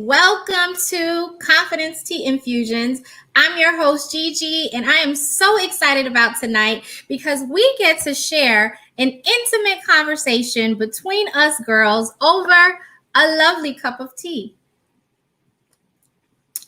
Welcome to Confidence Tea Infusions. I'm your host, Gigi, and I am so excited about tonight because we get to share an intimate conversation between us girls over a lovely cup of tea.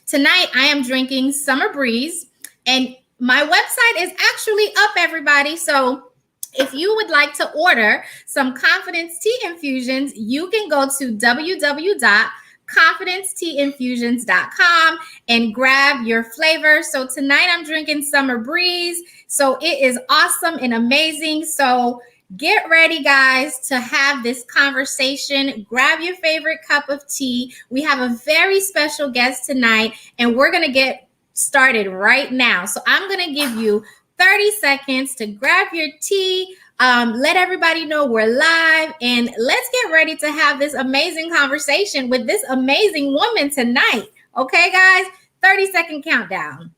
Tonight, I am drinking Summer Breeze, and my website is actually up, everybody. So if you would like to order some Confidence Tea Infusions, you can go to www.confidenceteainfusions.com and grab your flavor. So tonight I'm drinking Summer Breeze. So it is awesome and amazing. So get ready, guys, to have this conversation. Grab your favorite cup of tea. We have a very special guest tonight, and we're going to get started right now. So I'm going to give you 30 seconds to grab your tea. Let everybody know we're live, and let's get ready to have this amazing conversation with this amazing woman tonight. Okay, guys, 30-second countdown.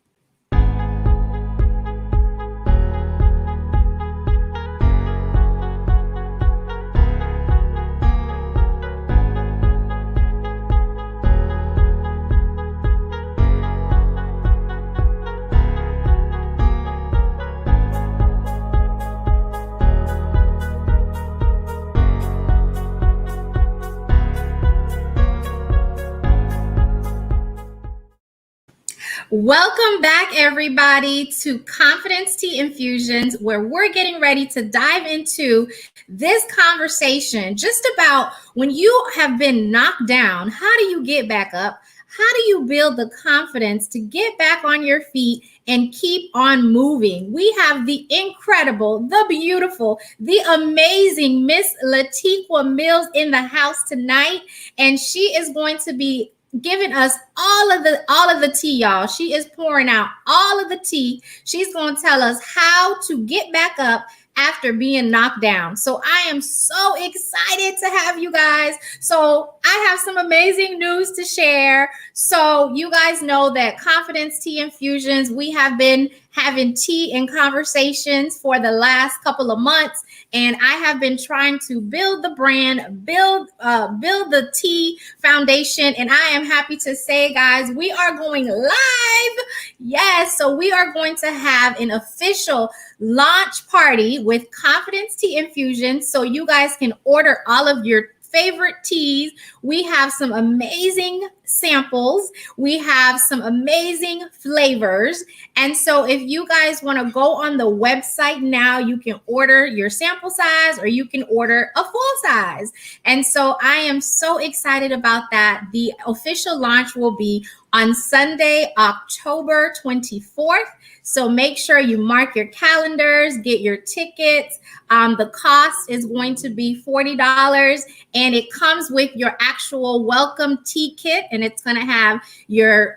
Welcome back, everybody, to Confidence Tea Infusions, where we're getting ready to dive into this conversation just about when you have been knocked down, how do you get back up? How do you build the confidence to get back on your feet and keep on moving? We have the incredible, the beautiful, the amazing Miss Latiqua Mills in the house tonight, and she is going to be giving us all of the tea, y'all. She is pouring out all of the tea. She's going to tell us how to get back up after being knocked down. So I am so excited to have you guys. So I have some amazing news to share. So you guys know that Confidence Tea Infusions, we have been having tea and conversations for the last couple of months. And I have been trying to build the brand, build the tea foundation. And I am happy to say, guys, we are going live. Yes, so we are going to have an official launch party with Confidence Tea Infusions. So you guys can order all of your favorite teas. We have some amazing samples. We have some amazing flavors. And so if you guys want to go on the website now, you can order your sample size or you can order a full size. And so I am so excited about that. The official launch will be on Sunday, October 24th. So make sure you mark your calendars, get your tickets. The cost is going to be $40, and it comes with your actual welcome tea kit, and it's going to have your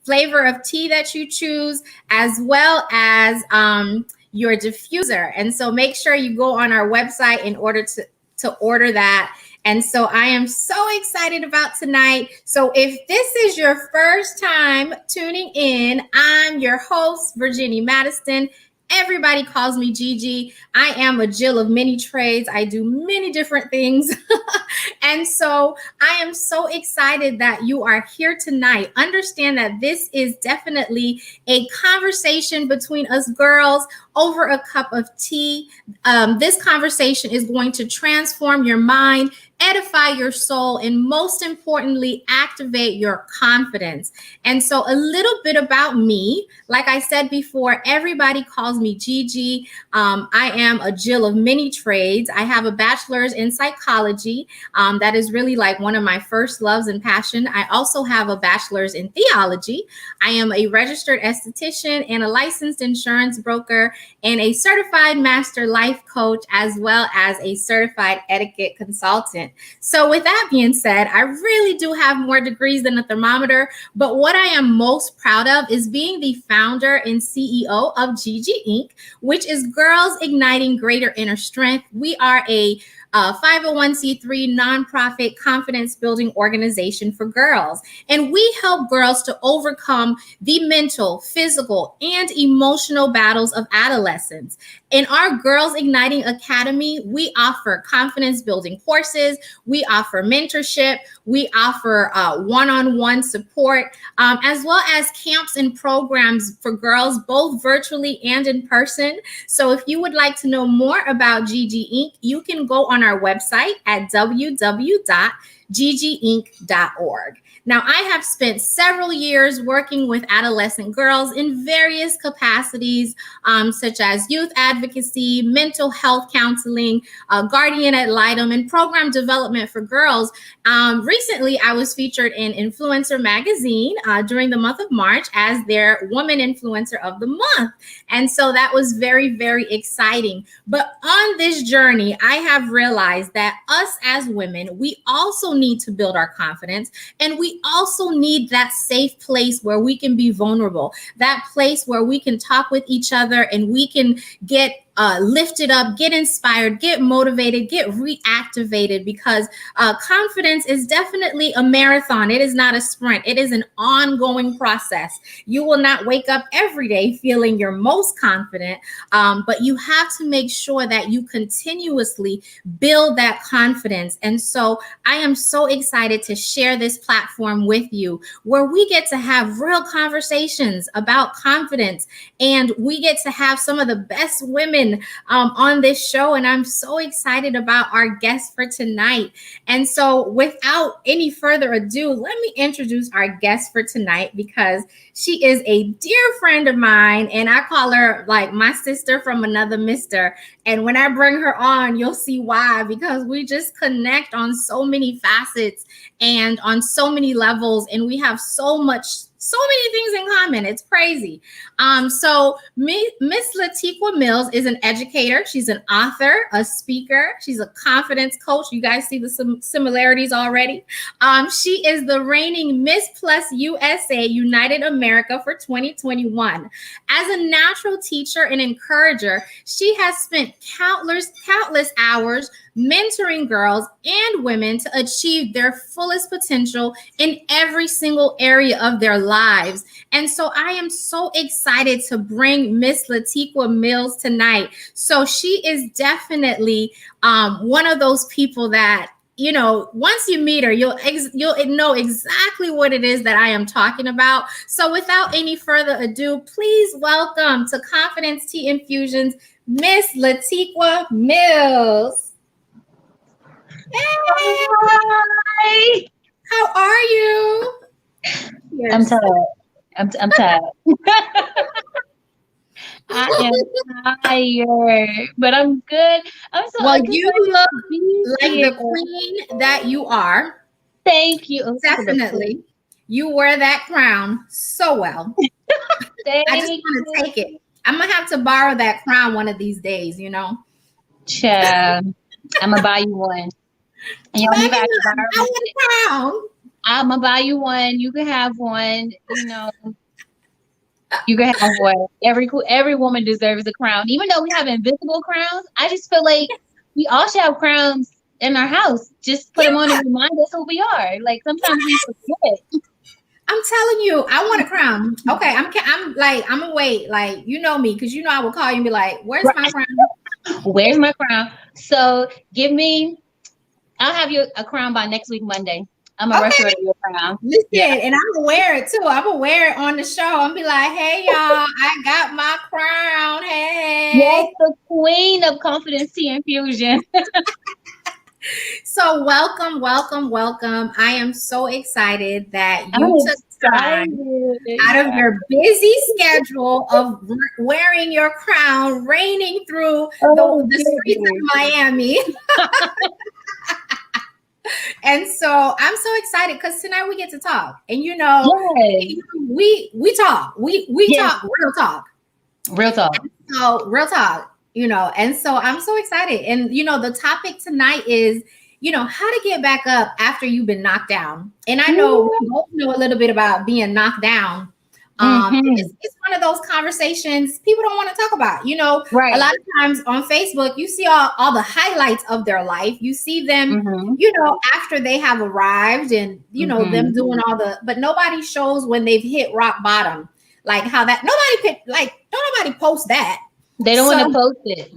flavor of tea that you choose, as well as your diffuser. And so make sure you go on our website in order to order that. And so I am so excited about tonight. So if this is your first time tuning in, I'm your host, Virginia Madison. Everybody calls me Gigi. I am a Jill of many trades. I do many different things. And so I am so excited that you are here tonight. Understand that this is definitely a conversation between us girls over a cup of tea. This conversation is going to transform your mind, edify your soul, and most importantly, activate your confidence. And so a little bit about me. Like I said before, everybody calls me Gigi. I am a Jill of many trades. I have a bachelor's in psychology. That is really like one of my first loves and passion. I also have a bachelor's in theology. I am a registered esthetician and a licensed insurance broker and a certified master life coach, as well as a certified etiquette consultant. So with that being said, I really do have more degrees than a thermometer, but what I am most proud of is being the founder and CEO of Gigi Inc., which is Girls Igniting Greater Inner Strength. We are a a 501c3 nonprofit confidence building organization for girls. And we help girls to overcome the mental, physical, and emotional battles of adolescence. In our Girls Igniting Academy, we offer confidence building courses, we offer mentorship, we offer one-on-one support, as well as camps and programs for girls, both virtually and in person. So if you would like to know more about GG Inc., you can go on our website at www.gginc.org. Now, I have spent several years working with adolescent girls in various capacities, such as youth advocacy, mental health counseling, guardian ad litem, and program development for girls. Recently, I was featured in Influencer Magazine during the month of March as their Woman Influencer of the Month. And so that was very, very exciting. But on this journey, I have realized that us as women, we also need to build our confidence, and we also need that safe place where we can be vulnerable, that place where we can talk with each other and we can get lifted up, get inspired, get motivated, get reactivated, because confidence is definitely a marathon. It is not a sprint. It is an ongoing process. You will not wake up every day feeling your most confident, but you have to make sure that you continuously build that confidence. And so I am so excited to share this platform with you, where we get to have real conversations about confidence, and we get to have some of the best women on this show. And I'm so excited about our guest for tonight. And so without any further ado, let me introduce our guest for tonight, because she is a dear friend of mine, and I call her like my sister from another mister. And when I bring her on, you'll see why, because we just connect on so many facets and on so many levels, and we have so many things in common. It's crazy. So Miss Latiqua Mills is an educator. She's an author, a speaker. She's a confidence coach. You guys see the similarities already. She is the reigning Miss Plus USA United America for 2021. As a natural teacher and encourager, she has spent countless hours mentoring girls and women to achieve their fullest potential in every single area of their lives. And so I am so excited to bring Miss Latiqua Mills tonight. So she is definitely one of those people that, you know, once you meet her, you'll know exactly what it is that I am talking about. So without any further ado, please welcome to Confidence Tea Infusions, Miss Latiqua Mills. Hey. Hi. How are you? I'm tired. I'm tired. I am tired, but I'm good. I'm so Well, excited you to look be like here. the queen that you are. Thank you. Oh, Definitely. You wear that crown so well. Thank I just want to take it. I'm going to have to borrow that crown one of these days, you know? Child, I'm going to buy you one. And you don't even have to borrow I want a crown. I'm going to buy you one. You can have one. You know, you can have one. Every woman deserves a crown. Even though we have invisible crowns, I just feel like we all should have crowns in our house. Just put them on and remind us who we are. Like sometimes we forget. I'm telling you, I want a crown. Okay, I'm gonna wait. Like, you know me, because you know I will call you and be like, "Where's my crown? Where's my crown?" So I'll have you a crown by next week Monday. I'm gonna rush you your crown. Listen, and I'm gonna wear it too. I'm gonna wear it on the show. I'm be like, "Hey y'all, I got my crown. Hey." Yes, the queen of confidence tea infusion. So welcome. I am so excited that you took time out of your busy schedule of wearing your crown, reigning through the streets of Miami. And so I'm so excited because tonight we get to talk. And you know, we talk. We talk real talk. Real talk. So real talk. You know, and so I'm so excited. And, you know, the topic tonight is, you know, how to get back up after you've been knocked down. And I know we both know a little bit about being knocked down. Mm-hmm. It's one of those conversations people don't want to talk about. You know, a Right. lot of times on Facebook, you see all the highlights of their life. You see them, Mm-hmm. you know, after they have arrived and, you know, them Mm-hmm. doing all the, but nobody shows when they've hit rock bottom. Like how that, don't nobody post that. They don't want to So, post it.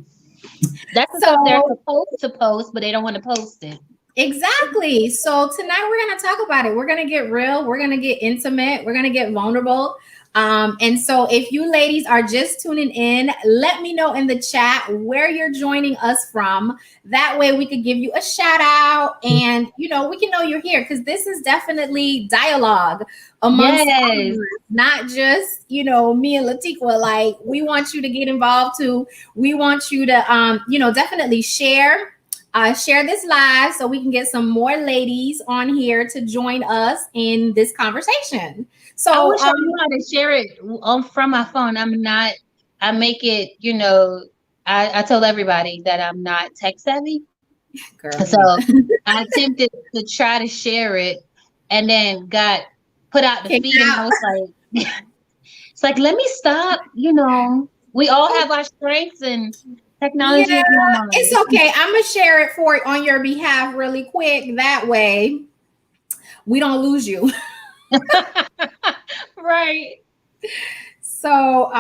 That's the stuff they're so supposed to post, but they don't want to post it. exactly. So tonight we're going to talk about it. We're going to get real. We're going to get intimate. We're going to get vulnerable. And so if you ladies are just tuning in, let me know in the chat where you're joining us from. That way we could give you a shout out and, you know, we can know you're here because this is definitely dialogue amongst Yes. not just, you know, me and Latiqua. Like we want you to get involved too. We want you to, you know, definitely share this live so we can get some more ladies on here to join us in this conversation. I So, wish I knew how to share it from my phone. I make it, I told everybody that I'm not tech savvy. girl, So me neither. I attempted to try to share it and then got put out the Kicked feed and I out. was like, it's like, let me stop. We all have our strengths and Yeah, technology is not it's mine. okay. I'm gonna share it for on your behalf really quick. That way, we don't lose you. Right. So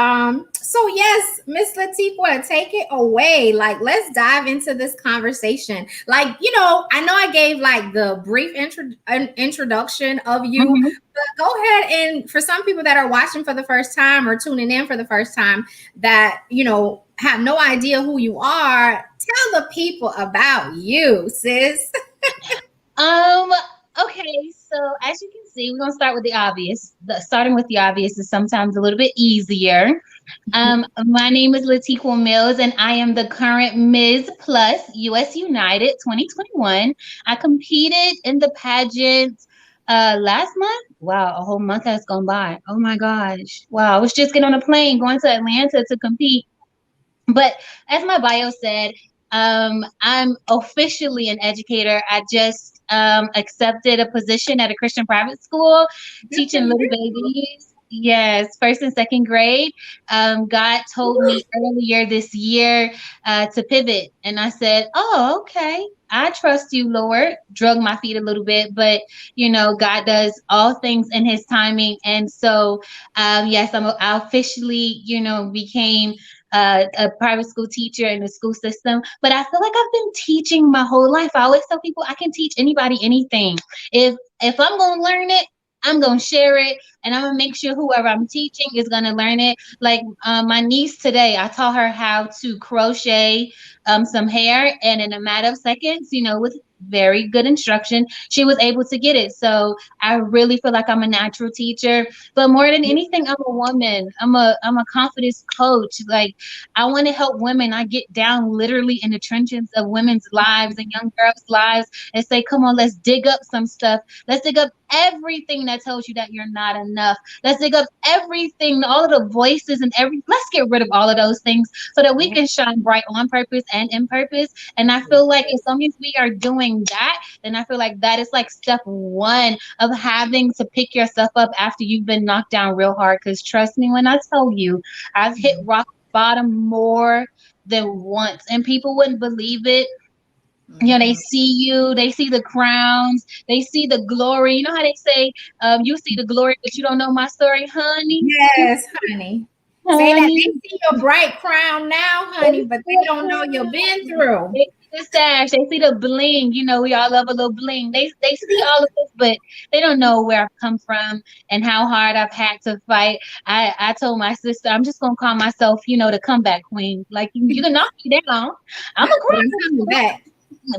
yes, Miss Latifa, take it away. Like, let's dive into this conversation. Like, you know, I know I gave like the brief introduction of you, Mhm. but go ahead and for some people that are watching for the first time or tuning in for the first time that you know have no idea who you are, tell the people about you, sis. Um, okay, so as you can see, we're gonna start with the obvious. Starting with the obvious is sometimes a little bit easier. My name is Latiqua Mills, and I am the current Ms. Plus US United 2021. I competed in the pageant last month. Wow, a whole month has gone by. Oh my gosh. Wow, I was just getting on a plane going to Atlanta to compete. But as my bio said, I'm officially an educator. I just accepted a position at a Christian private school Good for teaching little you. babies. Yes, first and second grade. God told me earlier this year to pivot. And I said, oh, okay. I trust you, Lord. Drug my feet a little bit, but God does all things in his timing. And so, yes, I officially, became a private school teacher in the school system, but I feel like I've been teaching my whole life. I always tell people I can teach anybody anything. If I'm gonna learn it, I'm gonna share it, and I'm gonna make sure whoever I'm teaching is gonna learn it. Like my niece today, I taught her how to crochet some hair, and in a matter of seconds, with very good instruction, she was able to get it. So I really feel like I'm a natural teacher. But more than anything, I'm a woman. I'm a confidence coach. Like I want to help women. I get down literally in the trenches of women's lives and young girls' lives and say, come on, let's dig up some stuff. Let's dig up everything that tells you that you're not enough. Let's dig up everything, all of the voices and let's get rid of all of those things so that we can shine bright on purpose and in purpose. And I feel like as long as we are doing that, then I feel like that is like step one of having to pick yourself up after you've been knocked down real hard. Because trust me when I tell you, I've hit rock bottom more than once, and people wouldn't believe it. They see you, they see the crowns, they see the glory. You know how they say, you see the glory, but you don't know my story, honey. Yes, honey. Say that Honey. they see your bright crown now, They honey, but see they the don't know you've been crown. through. They see the sash. They see the bling. We all love a little bling. They see all of this, but they don't know where I've come from and how hard I've had to fight. I told my sister, I'm just gonna call myself, the comeback queen. Like you can knock me down. I'm a But I'm coming cry, back.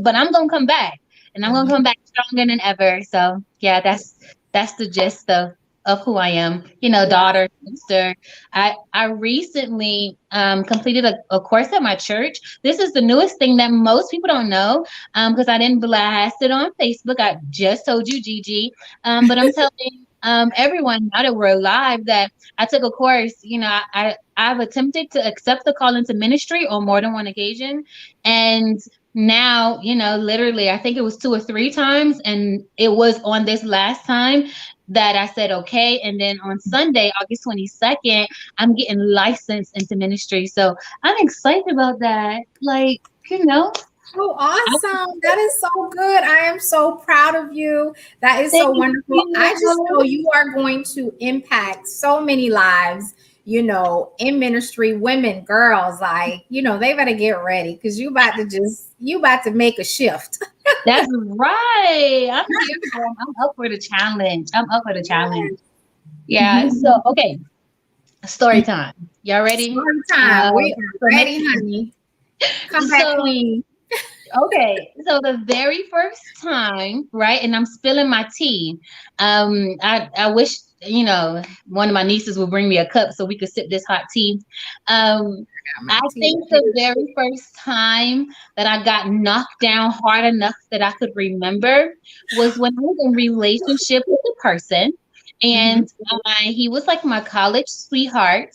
but I'm gonna come back, and I'm gonna come back stronger than ever. So yeah, that's the gist of who I am. Wow. Daughter, sister. I recently completed a course at my church. This is the newest thing that most people don't know because I didn't blast it on Facebook. I just told you, Gigi. But I'm telling. everyone, now that we're alive, that I took a course. I've attempted to accept the call into ministry on more than one occasion, and now, literally, I think it was 2 or 3 times, and it was on this last time that I said okay. And then on Sunday, August 22nd, I'm getting licensed into ministry. So I'm excited about that. Like, Oh, I awesome. That is so good. I am so proud of you. That is so thank wonderful. I just know you. you are going to impact so many lives, in ministry, women, girls, like, they better get ready because you about to make a shift. That's right. I'm here for it. I'm up for the challenge. I'm up for the challenge. Yeah. So, okay. Story time. Y'all ready? Story time. We So are next, ready, honey. Come back, so queen. okay. So the very first time, right? And I'm spilling my tea. I wish, one of my nieces would bring me a cup so we could sip this hot tea. Um, Got I my tea think right the here. very first time that I got knocked down hard enough that I could remember was when I was in relationship with a person. Mhm. And he was like my college sweetheart,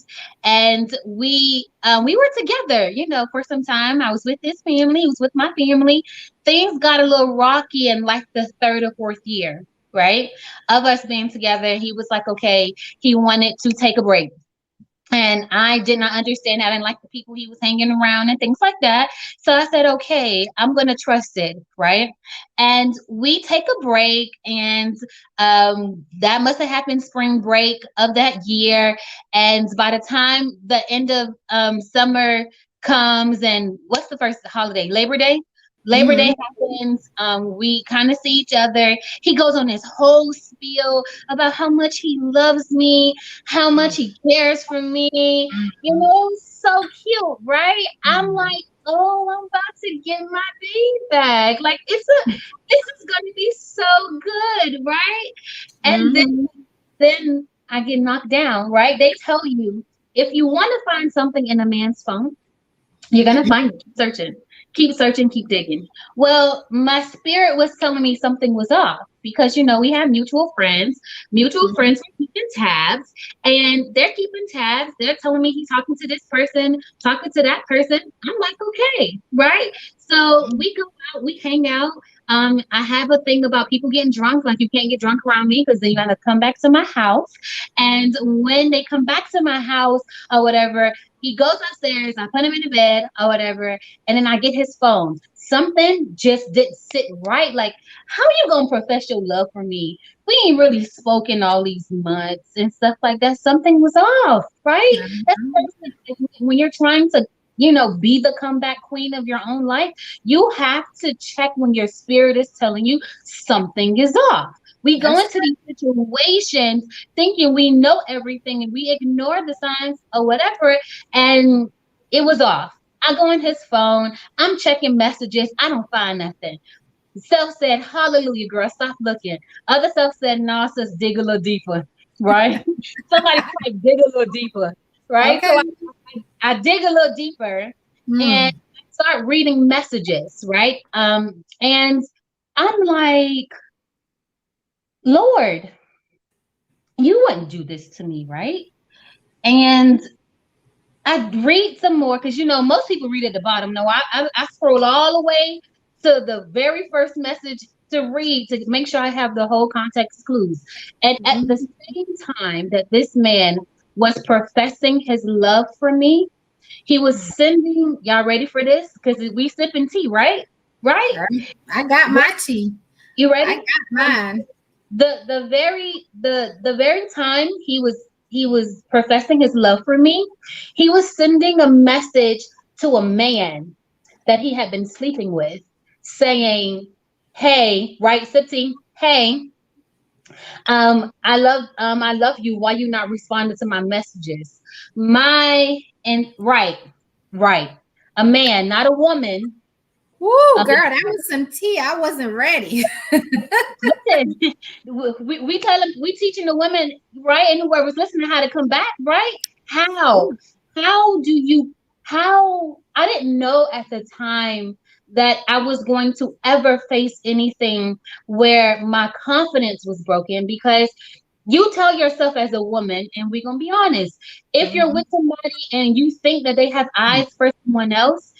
and we were together, for some time. I was with his family, he was with my family. Things got a little rocky in like the third or fourth year, right, of us being together. He was like, okay, he wanted to take a break, and I did not understand. I didn't like the people he was hanging around and things like that. So I said, okay, I'm going to trust it. Right. And we take a break. And that must have happened spring break of that year. And by the time the end of summer comes, and what's the first holiday? Labor Day? Labor Day Mhm. happens. We kind of see each other. He goes on this whole spiel about how much he loves me, how much he cares for me. Mhm. So cute, right? I'm Mhm. like, oh, I'm about to get my baby back. Like, this is gonna be so good, right? And Mhm. then I get knocked down, right? They tell you, if you want to find something in a man's phone, you're gonna find it. Keep searching, keep digging. Well, my spirit was telling me something was off because we have mutual friends. Mutual Mhm. friends are keeping tabs, and they're keeping tabs. They're telling me he's talking to this person, talking to that person. I'm like, okay, right? So we go out, we hang out. I have a thing about people getting drunk. Like, you can't get drunk around me because then you gotta come back to my house. And when they come back to my house or whatever, he goes upstairs, I put him in the bed or whatever, and then I get his phone. Something just didn't sit right. Like, how you gonna profess your love for me? We ain't really spoken all these months and stuff like that. Something was off, right? That's Mhm. the first thing. When you're trying to, be the comeback queen of your own life, you have to check when your spirit is telling you something is off. We go That's into these situations thinking we know everything, and we ignore the signs or whatever, and it was off. I go in his phone, I'm checking messages, I don't find nothing. Self said, hallelujah, girl, stop looking. Other self said, no, sis, dig a little deeper, right? Somebody type dig a little deeper, right? okay. So I dig a little deeper and Mm. start reading messages, right? And I'm like, Lord, you wouldn't do this to me, right? And I read some more because most people read at the bottom. No, I scroll all the way to the very first message to read to make sure I have the whole context clues. And at the Mhm. same time that this man was professing his love for me, he was sending, y'all ready for this? Because we sipping tea, right? Right? Girl, I got my tea. You I ready? got Um, mine. the very time he was professing his love for me, he was sending a message to a man that he had been sleeping with, saying, hey, right, Sipsy, hey, I love you. Why you not responding to my messages? My and right, a man, not a woman. Woo, uh, girl, that was some tea. I wasn't ready. Listen, we tell them, we teaching the women, right, and whoever's listening, how to come back, right? How? Ooh. How do you? How? I didn't know at the time that I was going to ever face anything where my confidence was broken, because You tell yourself as a woman, and we're gonna be honest, if you're Mhm. with somebody and you think that they have eyes for someone else,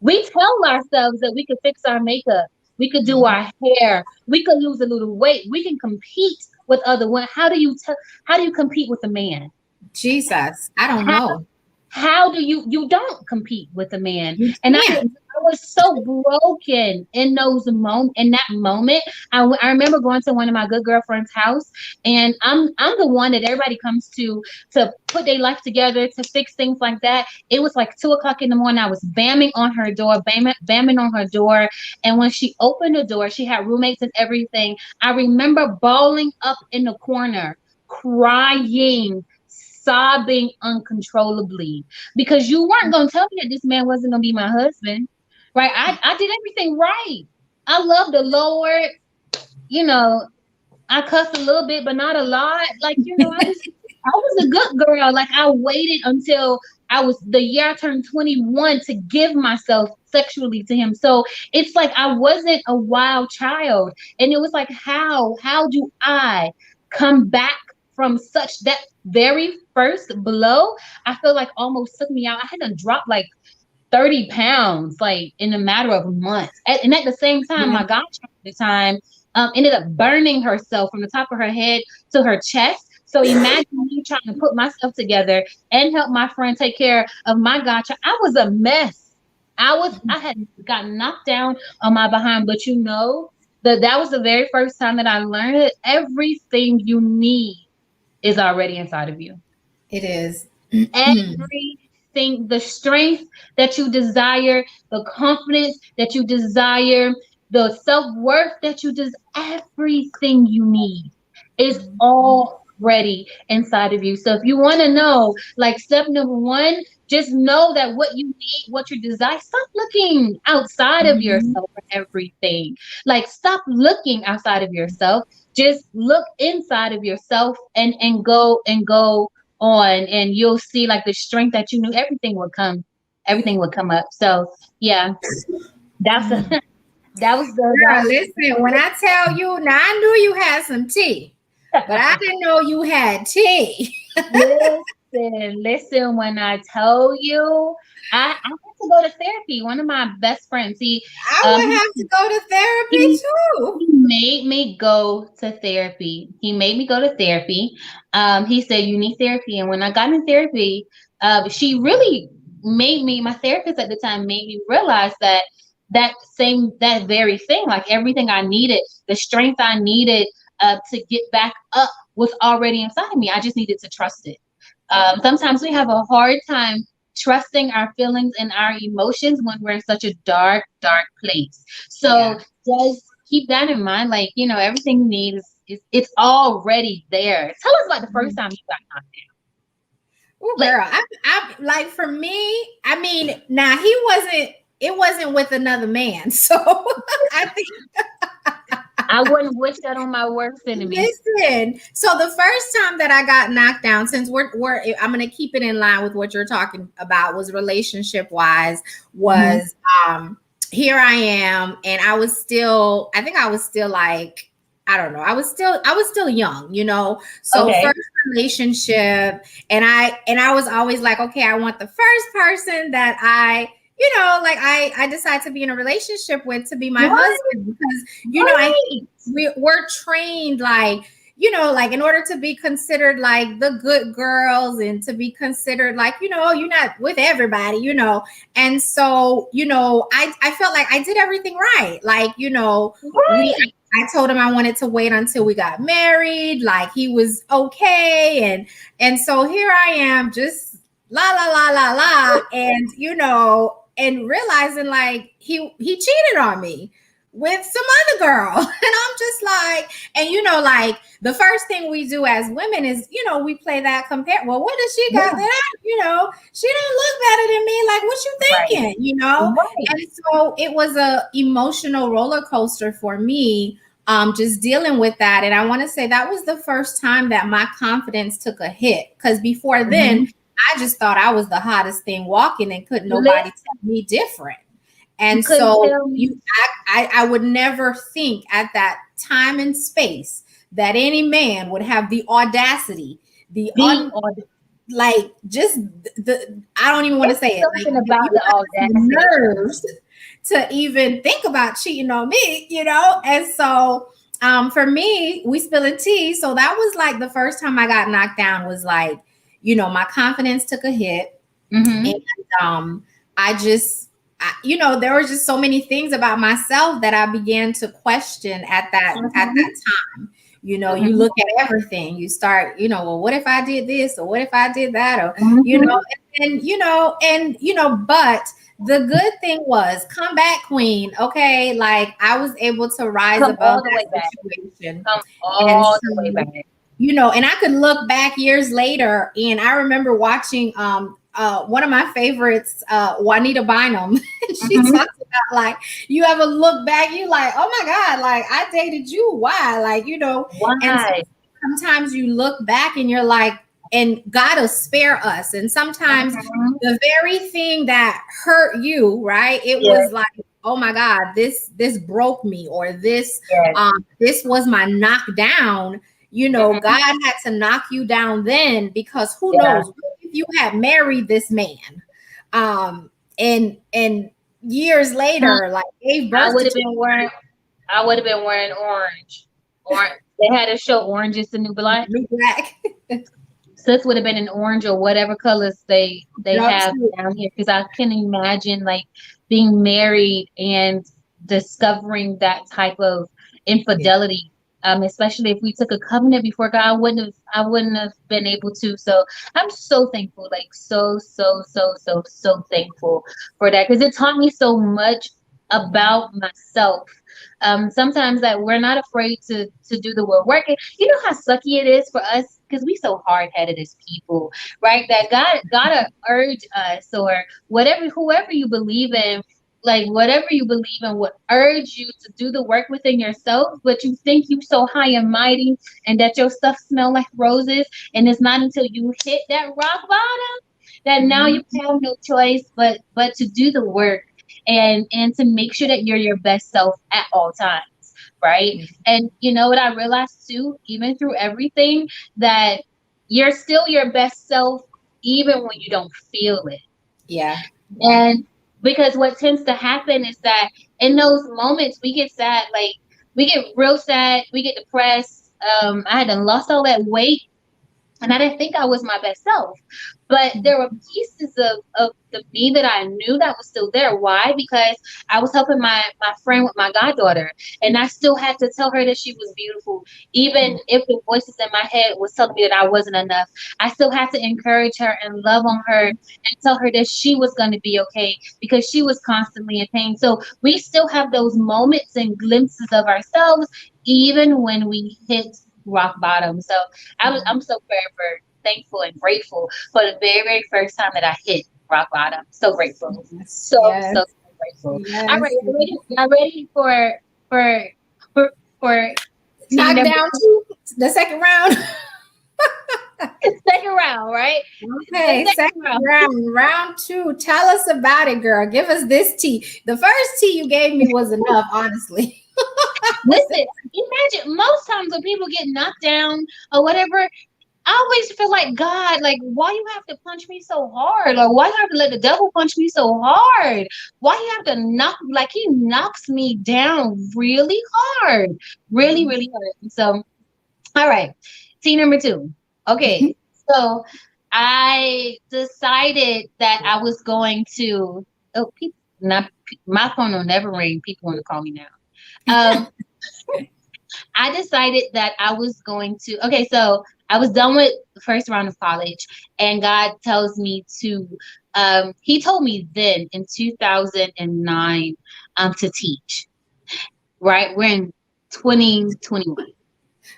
we tell ourselves that we could fix our makeup, we could do Mhm. our hair, we could lose a little weight, we can compete with other women. How do you compete with a man? Jesus, I don't know. How do you don't compete with a man? You And can't. I was so broken in that moment. I remember going to one of my good girlfriend's house, and I'm the one that everybody comes to put their life together, to fix things like that. It was like 2 o'clock in the morning. I was bamming on her door, bamming on her door, and when she opened the door, she had roommates and everything. I remember bawling up in the corner, crying, sobbing uncontrollably, because you weren't going to tell me that this man wasn't going to be my husband, right? I did everything right. I love the Lord, you know. I cussed a little bit, but not a lot. Like, I was a good girl. Like, I waited until I was the year I turned 21 to give myself sexually to him. So it's like I wasn't a wild child. And it was like, how do I come back from such that very first blow? I feel like almost took me out. I had to drop like 30 pounds, like in a matter of months. And at the same time, Yeah. my godchild at the time ended up burning herself from the top of her head to her chest. So imagine me trying to put myself together and help my friend take care of my godchild. I was a mess. I had gotten knocked down on my behind, but that was the very first time that I learned that everything you need is already inside of you. It is. Everything, the strength that you desire, the confidence that you desire, the self-worth that you desire, everything you need is already inside of you. So if you want to know, like, step number one, just know that what you need, what you desire, stop looking outside of Mhm. yourself for everything. Like, stop looking outside of yourself. Just look inside of yourself, and go on, and you'll see, like, the strength that you knew, everything would come up. So yeah, that's a, Mhm. that Girl, was listen, when I tell you, now I knew you had some tea, but I didn't know you had tea. listen, when I tell you, I had to go to therapy. One of my best friends, I um would have to go to therapy he too. He made me go to therapy. He made me go to therapy. He said, "You need therapy." And when I got in therapy, she really my therapist at the time made me realize that very thing, like everything I needed, the strength I needed to get back up was already inside of me. I just needed to trust it. Sometimes we have a hard time trusting our feelings and our emotions when we're in such a dark, dark place. Yeah. So just keep that in mind. Like, everything you need is it's already there. Tell us about the first time you got knocked Oh, down. Like, girl, I like for me. I mean, now he wasn't. It wasn't with another man, so I think. I wouldn't wish that on my worst enemy. Listen, so the first time that I got knocked down, since we're I'm gonna keep it in line with what you're talking about, was relationship wise, Mhm. was here I am, and I think I was still like, I don't know, I was still young, So Okay. first relationship, and I was always like, okay, I want the first person that like I decide to be in a relationship with to be my What? husband, because I Right. we're trained like, like in order to be considered like the good girls, and to be considered like, you're not with everybody, and so I felt like I did everything right, like, we Right. I told him I wanted to wait until we got married, like he was okay, and so here I am, just la la la la la, and and realizing like he cheated on me with some other girl. And I'm just like, and like the first thing we do as women is, we play that compare. Well, what does she got Yeah. that she don't look better than me. Like, what you Right. thinking, Right. And so it was a emotional roller coaster for me, just dealing with that. And I want to say that was the first time that my confidence took a hit. Because before then, Mhm. I just thought I was the hottest thing walking, and couldn't nobody Listen, tell me different. you And couldn't so tell me. I would never think at that time and space that any man would have the audacity, the The audacity. like just the I don't even want to It's say it. Like something about you the have the audacity. nerves to even think about cheating on me, you know? And so for me, we spilling tea. So that was like the first time I got knocked down was like, you know, my confidence took a hit. Mm-hmm. And I just you know, there were just so many things about myself that I began to question at Mm-hmm. that time. You know, you Mm-hmm. look at everything, you start, you know, well, what if I did this, or what if I did that, or you know, Mm-hmm. and you know, but the good thing was, come back, queen. Okay, like I was able to rise Come above all the way that back. situation, Come and all the way so back. you know, and I could look back years later, and I remember watching one of my favorites, Juanita Bynum. She Mm-hmm. talks about like you ever look back, you like, oh my God, like I dated you. Why? Like, you know, and Why? sometimes you look back and you're like, and God will spare us. And sometimes Mm-hmm. the very thing that hurt you, right? It Yes, was like, oh my God, this broke me, or yes. this was my knockdown. You know, Mm-hmm. God had to knock you down then, because who Yeah. knows, what if you had married this man, and years Mm, later, like gave I birth would to have been wearing. I would have been wearing orange. Orange. They had a show, Orange is the New Black. new black Sis would have been in orange or whatever colors they have jumpsuit. down here, because I can imagine like being married and discovering that type of Yeah. infidelity. Especially if we took a covenant before God, I wouldn't have been able to. So I'm so thankful, like so thankful for that, because it taught me so much about myself. Sometimes that we're not afraid to do the work. And you know how sucky it is for us, because we so hard headed as people, right? That God gotta urge us, or whatever, whoever you believe in, like whatever you believe in would urge you to do the work within yourself, but you think you so high and mighty and that your stuff smell like roses, and it's not until you hit that rock bottom that now you Mhm. have no choice but to do the work, and to make sure that you're your best self at all times, right? And you know what I realized too, even through everything, that you're still your best self even when you don't feel it. Yeah. Yeah. And because what tends to happen is that in those moments we get sad, like we get real sad, we get depressed. I had done lost all that weight, and I didn't think I was my best self. But there were pieces of the me that I knew that was still there. Why? Because I was helping my friend with my goddaughter, and I still had to tell her that she was beautiful, even if the voices in my head was telling me that I wasn't enough. I still had to encourage her and love on her and tell her that she was going to be okay, because she was constantly in pain. So we still have those moments and glimpses of ourselves, even when we hit rock bottom. So I'm so forever thankful and grateful for the very, very first time that I hit rock bottom. So grateful. Yes. So, Yes. so grateful. All right, Yes. y'all ready for for for tea Knocked number down to the second round. second round, right? The Okay, second second round. round, round two. Tell us about it, girl. Give us this tea. The first tea you gave me was enough, honestly. Listen, imagine most times when people get knocked down or whatever, I always feel like, God, like, why you have to punch me so hard? Or why you have to let the devil punch me so hard? Why you have to knock, like, he knocks me down really hard, really, really hard. So, all right, tea number two. Okay, so I decided that I was going to, oh, people, not, my phone will never ring. People want to call me now. Um, I decided that I was going to. Okay, so I was done with the first round of college, and God tells me to. He told me then in 2009 to teach. Right, we're in 2021.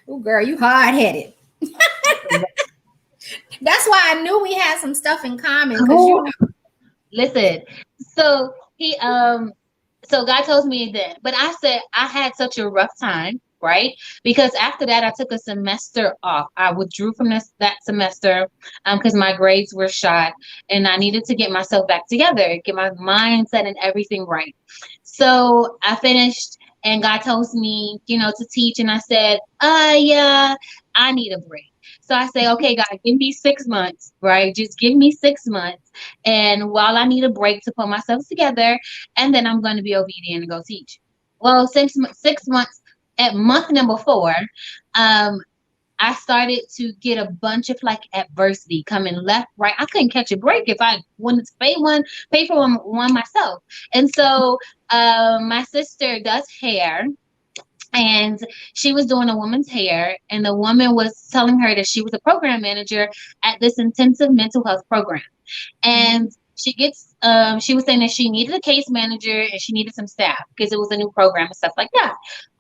Oh, girl, you hard headed. That's why I knew we had some stuff in common, because you Oh, know. listen. So so God tells me then, but I said I had such a rough time, right? Because after that, I took a semester off. I withdrew from that semester because my grades were shot, and I needed to get myself back together, get my mindset and everything right. So I finished, and God tells me, to teach. And I said, yeah, I need a break. So I say, okay, God, give me 6 months, right? Just give me 6 months. And while I need a break to put myself together, and then I'm going to be obedient and go teach. Well, 6 months at month number 4, um, I started to get a bunch of like adversity coming left, right. I couldn't catch a break if I wanted to pay for one myself. And so my sister does hair, and she was doing a woman's hair, and the woman was telling her that she was a program manager at this intensive mental health program. And she was saying that she needed a case manager and she needed some staff because it was a new program and stuff like that.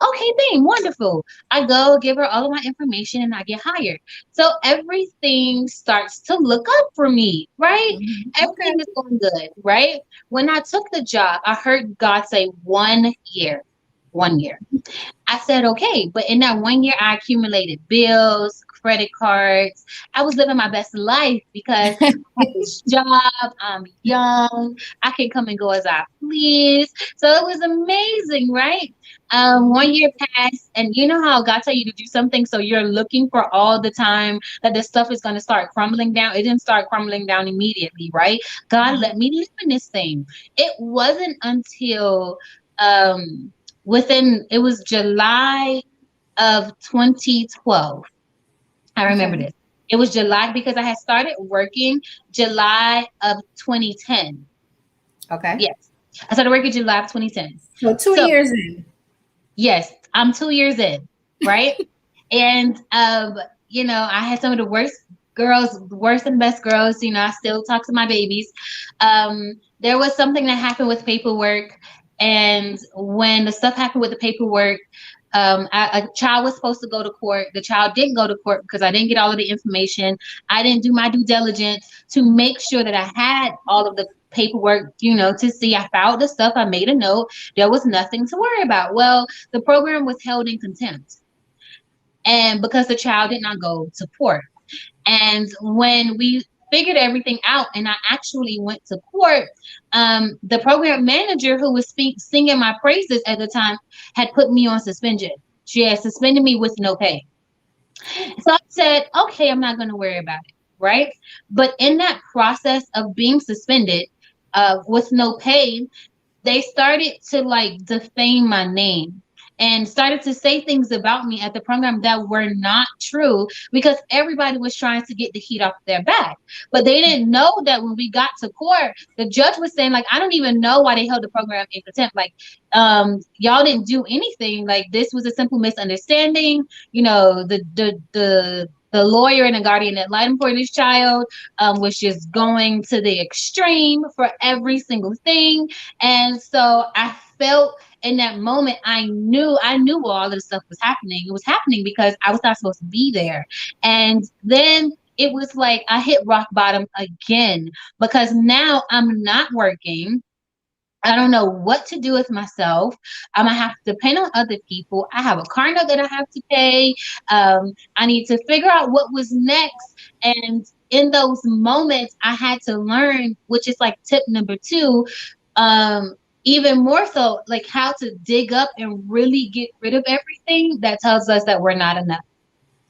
Okay, then wonderful. I go give her all of my information and I get hired. So everything starts to look up for me, right? Okay. Everything is going good, right? When I took the job, I heard God say 1 year. 1 year. I said, okay, but in that 1 year, I accumulated bills, credit cards. I was living my best life because I have this job. I'm young. I can come and go as I please. So it was amazing, right? 1 year passed, and you know how God tell you to do something, so you're looking for all the time that the stuff is going to start crumbling down. It didn't start crumbling down immediately, right? God let me live in this thing. It wasn't until it was July of 2012. I remember Okay. this. It was July because I had started working July of 2010. Okay. Yes. I started working July of 2010. So two So, years in. yes, I'm 2 years in, right? And I had some of the worst girls, worst and best girls. I still talk to my babies. There was something that happened with paperwork, and when the stuff happened with the paperwork, a child was supposed to go to court. The child didn't go to court because I didn't get all of the information. I didn't do my due diligence to make sure that I had all of the paperwork, to see. I filed the stuff. I made a note. There was nothing to worry about. Well, the program was held in contempt, and because the child did not go to court. And when we figured everything out and I actually went to court, the program manager who was singing my praises at the time had put me on suspension. She had suspended me with no pay. So I said, okay, I'm not going to worry about it, right? But in that process of being suspended with no pay, they started to like defame my name and started to say things about me at the program that were not true because everybody was trying to get the heat off their back. But they didn't know that when we got to court, the judge was saying, like, I don't even know why they held the program in contempt. Like, y'all didn't do anything. Like, this was a simple misunderstanding. The lawyer and the guardian ad litem for this child was just going to the extreme for every single thing. And so I felt in that moment, I knew all of the stuff was happening. It was happening because I was not supposed to be there. And then it was like I hit rock bottom again because now I'm not working. I don't know what to do with myself. I'm gonna have to depend on other people. I have a car note that I have to pay. I need to figure out what was next. And in those moments, I had to learn, which is like tip number 2, um, even more so, like how to dig up and really get rid of everything that tells us that we're not enough.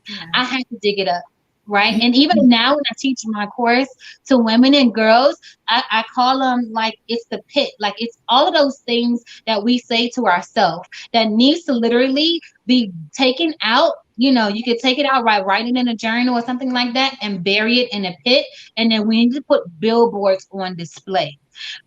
Yeah. I had to dig it up. Right. And even now, when I teach my course to women and girls, I call them like it's the pit. Like it's all of those things that we say to ourselves that needs to literally be taken out. You could take it out, right, write it in a journal or something like that and bury it in a pit. And then we need to put billboards on display.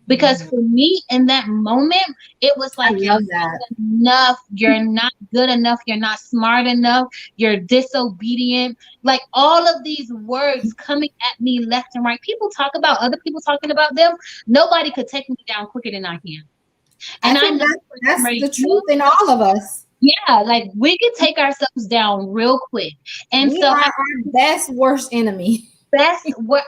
Because for me, in that moment, it was I like, you're love that. not enough, you're not good enough, you're not smart enough, you're disobedient. Like all of these words coming at me left and right. People talk about other people talking about them. Nobody could take me down quicker than I can. I And I think know for that's somebody, the truth in all of us. yeah, like we could take ourselves down real quick. And We so are I our best worst enemy. best what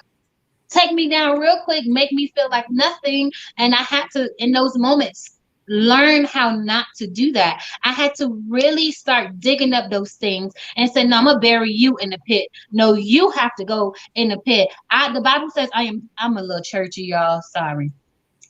take me down real quick, make me feel like nothing. And I had to, in those moments, learn how not to do that. I had to really start digging up those things and say, no, I'm gonna bury you in the pit. No, you have to go in the pit. The Bible says I'm a little churchy, y'all. Sorry.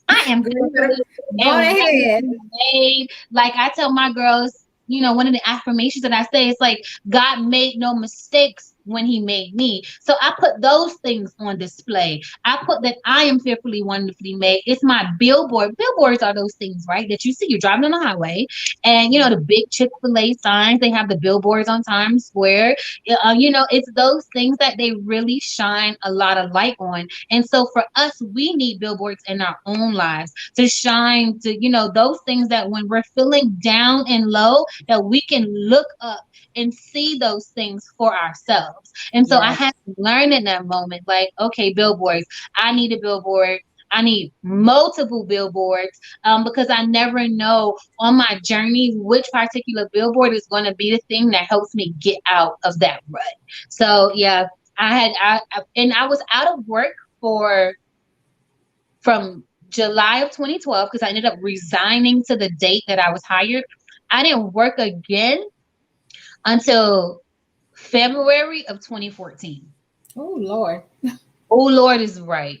I am Girl, you better fearfully go and ahead. wonderfully made. Like I tell my girls, one of the affirmations that I say is like, God made no mistakes when he made me. So I put those things on display. I put that I am fearfully, wonderfully made. It's my billboard. Billboards are those things, right? That you see, you're driving on the highway and, the big Chick-fil-A signs, they have the billboards on Times Square. It's those things that they really shine a lot of light on. And so for us, we need billboards in our own lives to shine to, those things that when we're feeling down and low, that we can look up and see those things for ourselves. And so I Yes. had to learn in that moment, like, okay, billboards, I need a billboard. I need multiple billboards because I never know on my journey which particular billboard is going to be the thing that helps me get out of that rut. So yeah, and I was out of work for from July of 2012 because I ended up resigning to the date that I was hired. I didn't work again until February of 2014. Oh Lord. Oh Lord is right.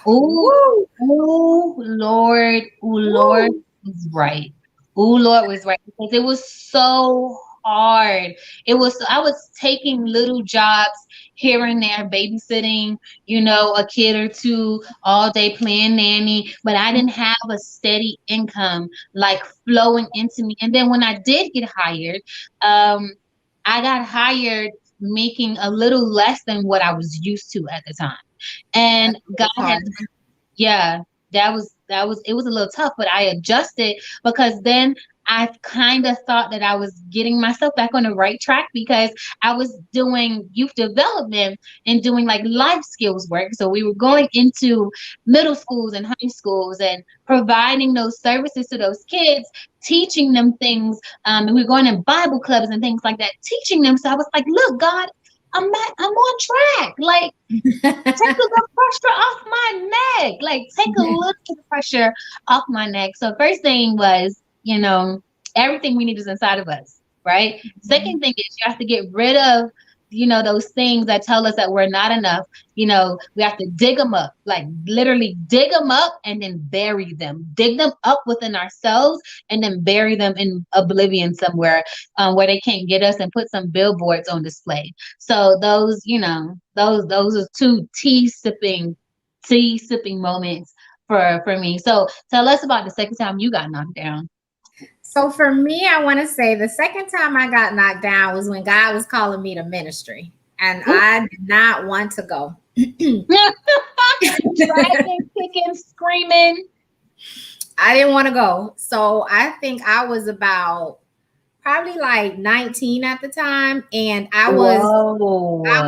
Oh, Woo. oh Lord Woo. is right. Oh Lord was right because it was so hard. I was taking little jobs here and there, babysitting, a kid or two all day playing nanny, but I didn't have a steady income like flowing into me. And then when I did get hired, um, I got hired making a little less than what I was used to at the time. That's And God always had, hard. yeah, that was it was a little tough, but I adjusted because then I kind of thought that I was getting myself back on the right track because I was doing youth development and doing like life skills work. So we were going into middle schools and high schools and providing those services to those kids, teaching them things. And we were going in Bible clubs and things like that, teaching them. So I was like, look, God, I'm on track. Like take a little pressure off my neck. Like, take a little bit of pressure off my neck. So, first thing was, everything we need is inside of us, right? Second thing is you have to get rid of, those things that tell us that we're not enough. We have to dig them up, like literally dig them up and then bury them. Dig them up within ourselves and then bury them in oblivion somewhere where they can't get us and put some billboards on display. So those, those are two tea sipping moments for me. So tell us about the second time you got knocked down. So for me, I want to say the second time I got knocked down was when God was calling me to ministry, and I did not want to go. Dragging, kicking, screaming. I didn't want to go. So I think I was about probably like 19 at the time, and I Whoa.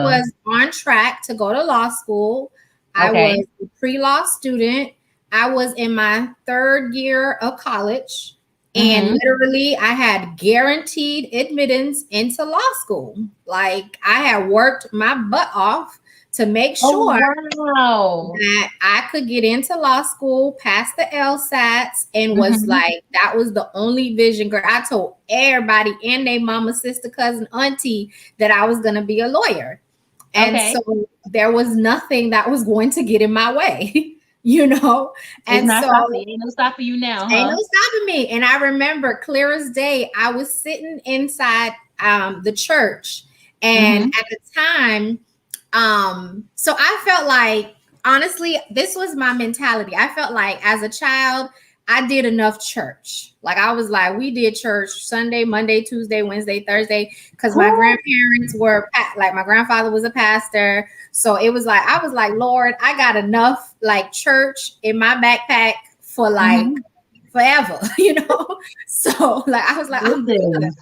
was on track to go to law school. I Okay. was a pre-law student. I was in my third year of college. And Mm-hmm. literally, I had guaranteed admittance into law school. Like, I had worked my butt off to make Oh sure wow. that I could get into law school, pass the LSATs, and was Mm-hmm. like, that was the only vision. Girl, I told everybody and their mama, sister, cousin, auntie that I was going to be a lawyer. And Okay. so there was nothing that was going to get in my way, you know? It's And not so stopping. Ain't no stopping you now, ain't no huh? stopping me. And I remember clear as day, I was sitting inside the church. And Mm-hmm. at the time, so I felt like, honestly, this was my mentality. I felt like as a child, I did enough church. Like I was like, we did church Sunday, Monday, Tuesday, Wednesday, Thursday, because my Woo. grandparents were like my grandfather was a pastor. So it was like, I was like, Lord, I got enough like church in my backpack for like Mm-hmm. forever, So like I was like, I'm good, Listen.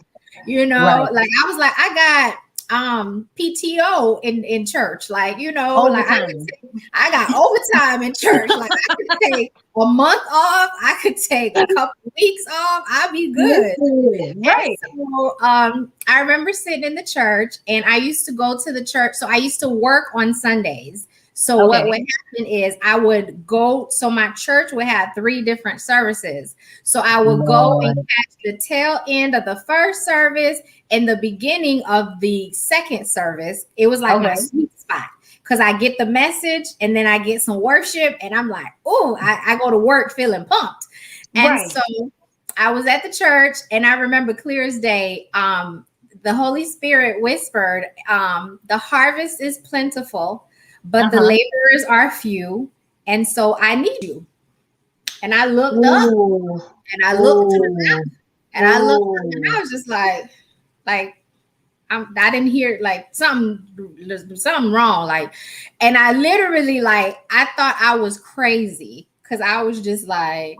you know, Right. like I was like, I got PTO in church, like, like Overtime. I got overtime in church. Like I could take a month off, I could take a couple weeks off, I'd be good. Listen. And Right. so I remember sitting in the church, and I used to go to the church. So I used to work on Sundays. So what Okay. would happen is I would go, so my church would have three different services. So I would go and Lord. catch the tail end of the first service and the beginning of the second service. It was like my Okay. sweet spot. because I get the message and then I get some worship and I'm like, oh, I go to work feeling pumped. And so I was at the church and I remember clear as day, the Holy Spirit whispered, the harvest is plentiful, but the laborers are few. And so I need you. And I looked up and I looked to the left and I looked up and I was just like I didn't hear like something wrong. Like, and I literally I thought I was crazy because I was just like,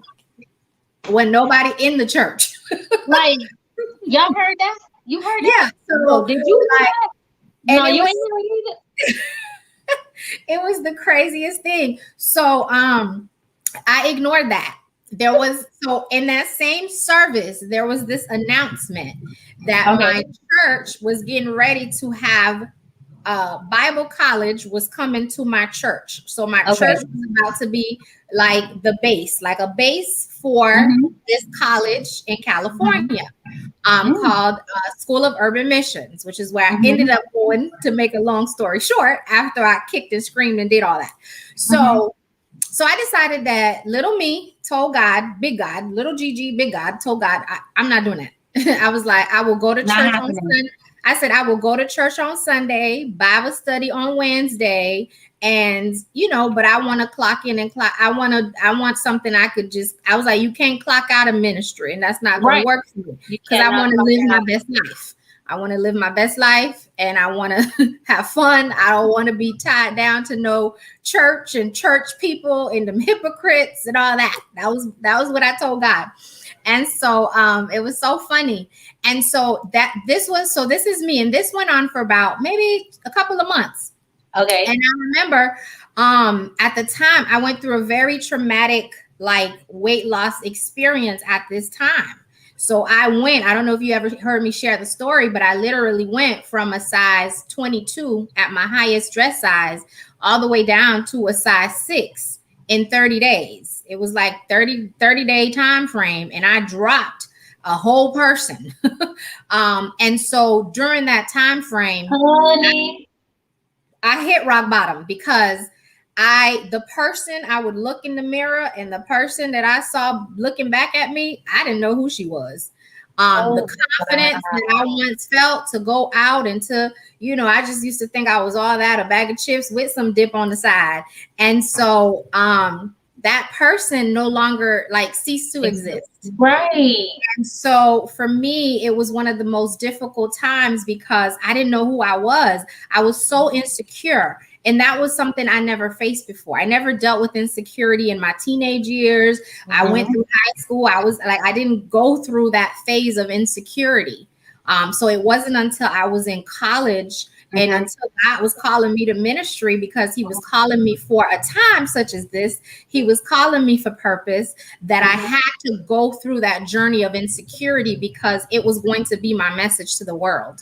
when nobody in the church. Like, y'all heard that? You heard that? Yeah. So did you hear that? No, you ain't hear it. It was the craziest thing. So I ignored that. There was, so in that same service, there was this announcement that my church was getting ready to have Bible college was coming to my church. So my church was about to be like the base, like a base for this college in California called School of Urban Missions, which is where I ended up going, to make a long story short, after I kicked and screamed and did all that. So I decided that little me told God, big God, little Gigi, big God, told God, I'm not doing that. I was like, I will go to church on Sunday. I said, I will go to church on Sunday, Bible study on Wednesday. And, but I want to clock in and clock. I want something I could I was like, you can't clock out of ministry, and that's not going to work for me, because I want to live my best life. I want to live my best life and I want to have fun. I don't want to be tied down to no church and church people and them hypocrites and all that. That was what I told God. And so it was so funny. And so this is me. And this went on for about maybe a couple of months. Okay. And I remember at the time I went through a very traumatic weight loss experience at this time. So I don't know if you ever heard me share the story, but I literally went from a size 22 at my highest dress size all the way down to a size 6 in 30 days. It was like 30-day time frame, and I dropped a whole person. And so during that time frame, I hit rock bottom, because the person I would look in the mirror and the person that I saw looking back at me, I didn't know who she was. The confidence that I once felt to go out and to, I just used to think I was all that, a bag of chips with some dip on the side. And so that person no longer ceased to exist. Right. And so for me, it was one of the most difficult times because I didn't know who I was. I was so insecure. And that was something I never faced before. I never dealt with insecurity in my teenage years. I went through high school. I didn't go through that phase of insecurity. So it wasn't until I was in college and until God was calling me to ministry, because he was calling me for a time such as this. He was calling me for purpose, that I had to go through that journey of insecurity, because it was going to be my message to the world.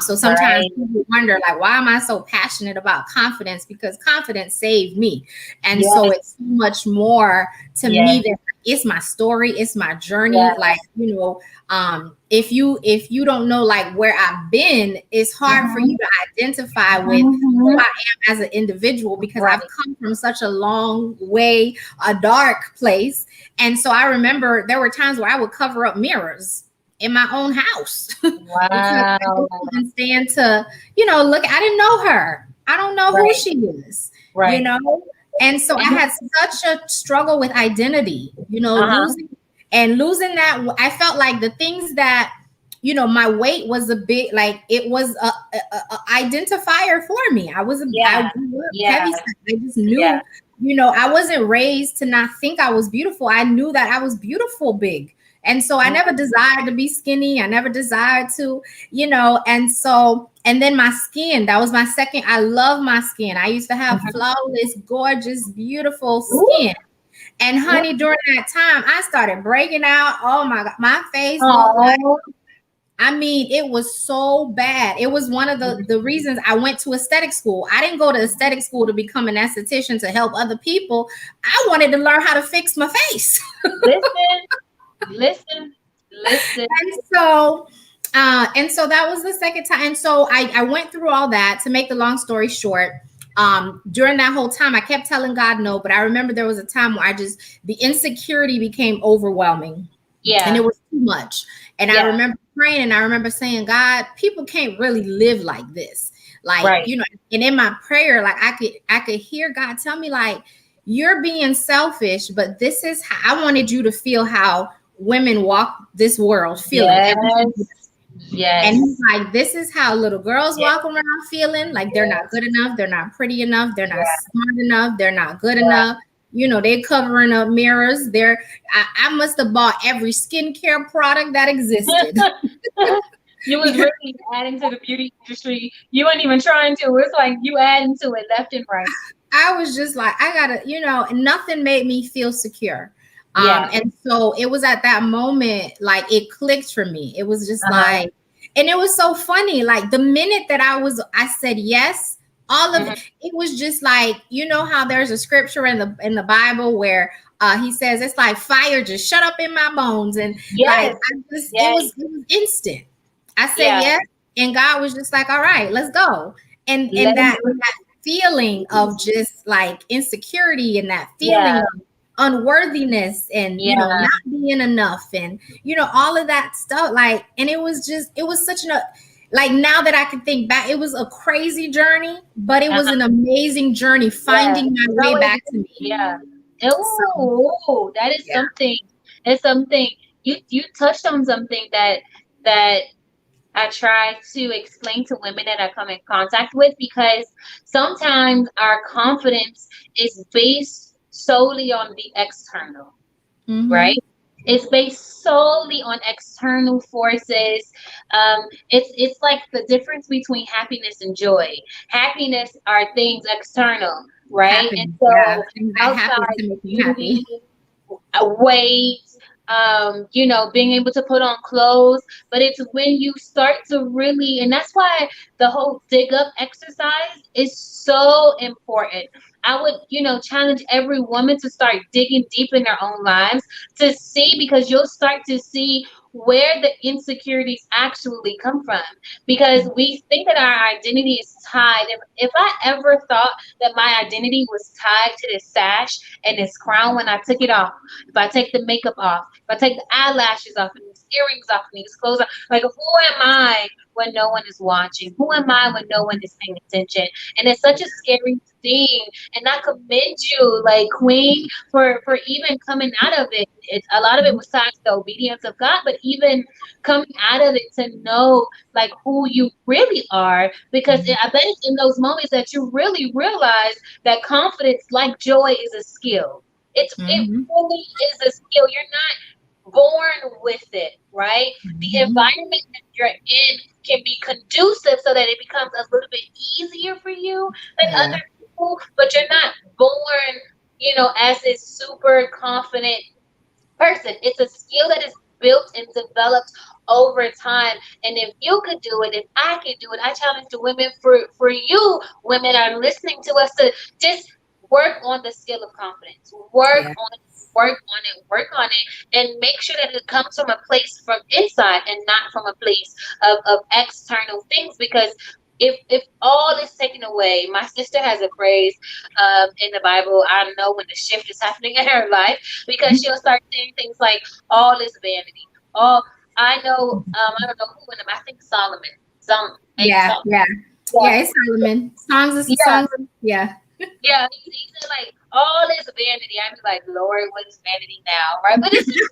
So sometimes people wonder, why am I so passionate about confidence? Because confidence saved me. And so it's so much more to me than it's my story, it's my journey. If you don't know where I've been, it's hard for you to identify with who I am as an individual, because I've come from such a long way, a dark place. And so I remember there were times where I would cover up mirrors in my own house. Wow. I didn't stand to, look, I didn't know her. I don't know who she is, And so I had such a struggle with identity, losing that. I felt like the things that, my weight was a bit it was a identifier for me. I was I grew up heavy. I just knew, I wasn't raised to not think I was beautiful. I knew that I was beautiful big. And so I never desired to be skinny. I never desired to, and then my skin, that was my second. I love my skin. I used to have flawless, gorgeous, beautiful skin. And honey, during that time, I started breaking out. Oh my God, my face. It was so bad. It was one of the reasons I went to aesthetic school. I didn't go to aesthetic school to become an esthetician to help other people. I wanted to learn how to fix my face. Listen. And so that was the second time. And so I went through all that. To make the long story short, during that whole time, I kept telling God no, but I remember there was a time where the insecurity became overwhelming and Yeah. it was too much. And I Yeah. remember praying and I remember saying, God, people can't really live like this. Like, Right. and in my prayer, like I could hear God tell me, like, you're being selfish, but this is how I wanted you to feel how women walk this world feeling every single day. Yes. And Yes. he's like, this is how little girls Yes. walk around feeling like they're not Yes. good enough, they're not pretty enough, they're not Yeah. smart enough, they're not good Yeah. enough. They're covering up mirrors. I must have bought every skincare product that existed. You was Because really adding to the beauty industry. You weren't even trying to. It's like you adding to it left and right. I was just like, I gotta, nothing made me feel secure. Yeah. And so it was at that moment, like it clicked for me. It was just Uh-huh. like, and it was so funny. Like the minute that I said yes, all of Mhm. it was just like, how there's a scripture in the Bible where he says it's like fire just shut up in my bones. And like Yes. I just Yes. it was instant. I said Yeah. yes, and God was just like, all right, let's go. And Let him that do feeling of just like insecurity and that feeling Yeah. of unworthiness and Yeah. not being enough and all of that stuff, like, and it was such an like, now that I can think back, it was a crazy journey, but it was Uh-huh. an amazing journey Yeah. finding my It way always back to is. me. Yeah. So Oh, that is yeah. something. It's something you touched on something that I try to explain to women that I come in contact with, because sometimes our confidence is based solely on the external, right? Mm-hmm. It's based solely on external forces. It's like the difference between happiness and joy. Happiness are things external, right? And Happiness, yeah, so things that happen outside to make me beauty, happy. weight, being able to put on clothes. But it's when you start to really, and that's why the whole dig up exercise is so important. I would, challenge every woman to start digging deep in their own lives to see, because you'll start to see where the insecurities actually come from. Because we think that our identity is tied. If I ever thought that my identity was tied to this sash and this crown when I took it off, if I take the makeup off, if I take the eyelashes off and these earrings off and these clothes off, like, who am I when no one is watching? Who am I when no one is paying attention? And it's such a scary thing. And I commend you, like, Queen, for even coming out of it. A lot of it was tied to the obedience of God, but even coming out of it to know, like, who you really are, because I bet it's in those moments that you really realize that confidence, like joy, is a skill. It Mm-hmm. really is a skill. You're not born with it, right? The Mm-hmm. environment that you're in can be conducive so that it becomes a little bit easier for you than Yeah. other people, but you're not born, as this super confident person. It's a skill that is built and developed over time. And if you could do it, if I could do it, I challenge the women, for you women are listening to us, to just work on the skill of confidence. Work Yeah. on it, work on it, work on it, and make sure that it comes from a place from inside and not from a place of external things. Because if all is taken away, my sister has a phrase in the Bible. I know when the shift is happening in her life, because she'll start saying things like, all is vanity. All I know, I don't know who in them. I think Solomon. Maybe Yeah. Solomon. Yeah. Yeah, Yeah. It's Solomon. yeah, Yeah. yeah. He said, like, all is vanity. I'd be like, Lord, what is vanity now, right? But it's just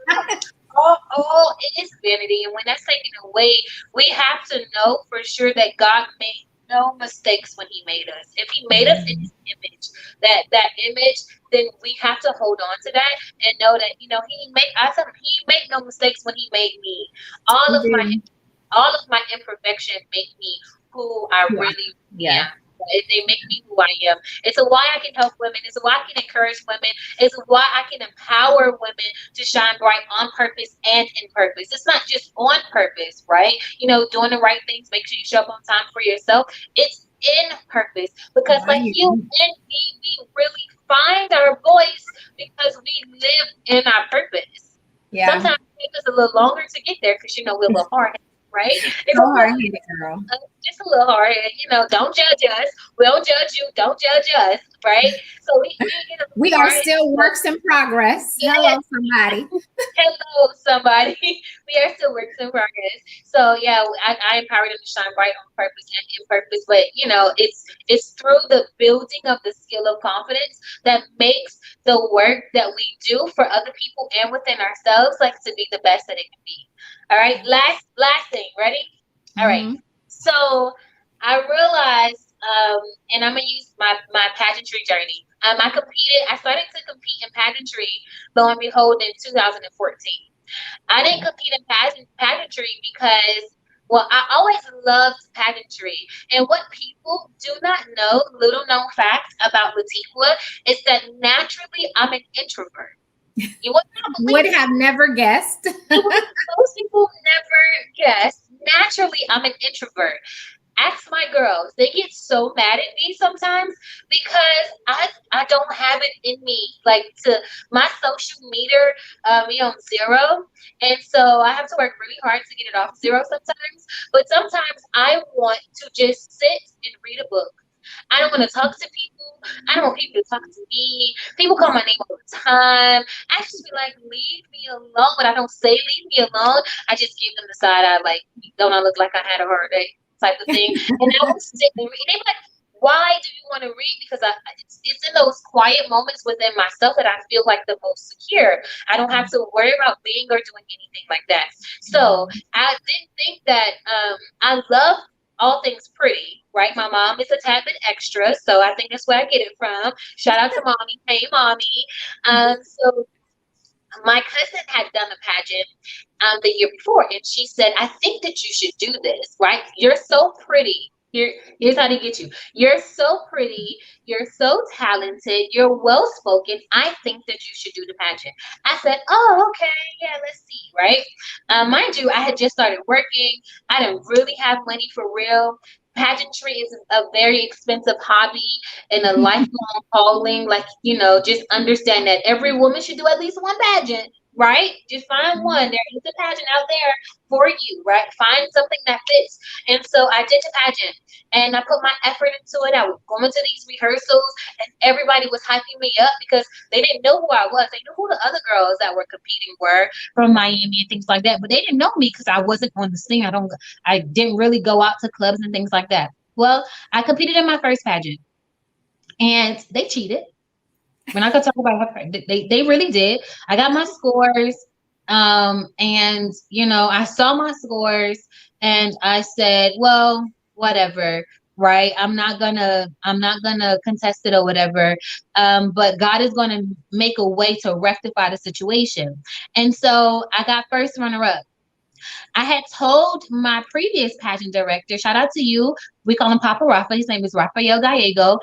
all is vanity, and when that's taken away, we have to know for sure that God made no mistakes when He made us. If He made us in His image, that image, then we have to hold on to that and know that He made. I said He made no mistakes when He made me. All You of my did. all of my imperfections make me who I Yeah. really Yeah. am. They make me who I am. It's a why I can help women. It's a why I can encourage women. It's a why I can empower women to shine bright on purpose and in purpose. It's not just on purpose, right? Doing the right things, make sure you show up on time for yourself. It's in purpose, because, like, Right. you and me, we really find our voice because we live in our purpose. Yeah. Sometimes it takes us a little longer to get there because we're a little hard, right? It's So a little, hard headed, girl. just a little hard. Don't judge us. We don't judge you. Don't judge us, right? So we get a We little are hard. still works in progress. Yes. Hello, somebody. Hello, somebody. We are still works in progress. So yeah, I empower them to shine bright on purpose and in purpose. But it's through the building of the skill of confidence that makes the work that we do for other people and within ourselves like to be the best that it can be. All right. Last thing. Ready? All right. Hmm. So I realized, and I'm gonna use my pageantry journey. I started to compete in pageantry, lo and behold, in 2014. I didn't compete in pageantry because, well, I always loved pageantry. And what people do not know, little known fact about Latiqua, is that naturally I'm an introvert. You would not Would believe it. have never guessed. You would, most people never guess. Naturally, I'm an introvert. Ask my girls. They get so mad at me sometimes because I don't have it in me. Like to my social meter be on zero. And so I have to work really hard to get it off zero sometimes. But sometimes I want to just sit and read a book. I don't want to talk to people. I don't want people to talk to me. People call my name all the time. I just be like, leave me alone. But I don't say leave me alone. I just give them the side eye, like, don't I look like I had a hard day type of thing. And I will sit and read. They be like, why do you want to read? Because it's in those quiet moments within myself that I feel like the most secure. I don't have to worry about being or doing anything like that. So I didn't think that I love all things pretty, right? My mom is a tad bit extra, so I think that's where I get it from. Shout out to mommy. Hey, mommy. So my cousin had done a pageant the year before, and she said, I think that you should do this, right? You're so pretty. Here's how to get you. You're so pretty. You're so talented. You're well spoken. I think that you should do the pageant. I said, oh, okay. Yeah, let's see, right? Mind you, I had just started working. I didn't really have money for real. Pageantry is a very expensive hobby and a lifelong calling. Like, just understand that every woman should do at least one pageant, right? Just find one. There is a pageant out there for you, right? Find something that fits. And so I did the pageant and I put my effort into it. I was going to these rehearsals and everybody was hyping me up because they didn't know who I was. They knew who the other girls that were competing were from Miami and things like that, but they didn't know me because I wasn't on the scene. I didn't really go out to clubs and things like that. Well, I competed in my first pageant and they cheated. We're not gonna talk about her. They really did. I got my scores, and I saw my scores, and I said, well, whatever, right? I'm not gonna contest it or whatever. But God is gonna make a way to rectify the situation, and so I got first runner up. I had told my previous pageant director, shout out to you, we call him Papa Rafa, his name is Rafael Gallego.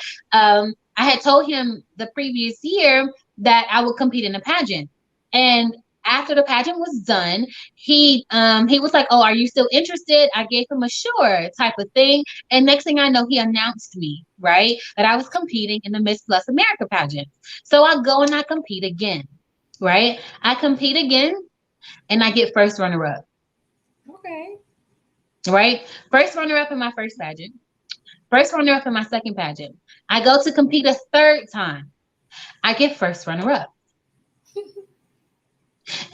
I had told him the previous year that I would compete in a pageant. And after the pageant was done, he was like, oh, are you still interested? I gave him a sure type of thing. And next thing I know, he announced me, right, that I was competing in the Miss Plus America pageant. So I go and I compete again, right? I compete again and I get first runner up. Okay. Right? First runner up in my first pageant. First runner up in my second pageant. I go to compete a third time. I get first runner up.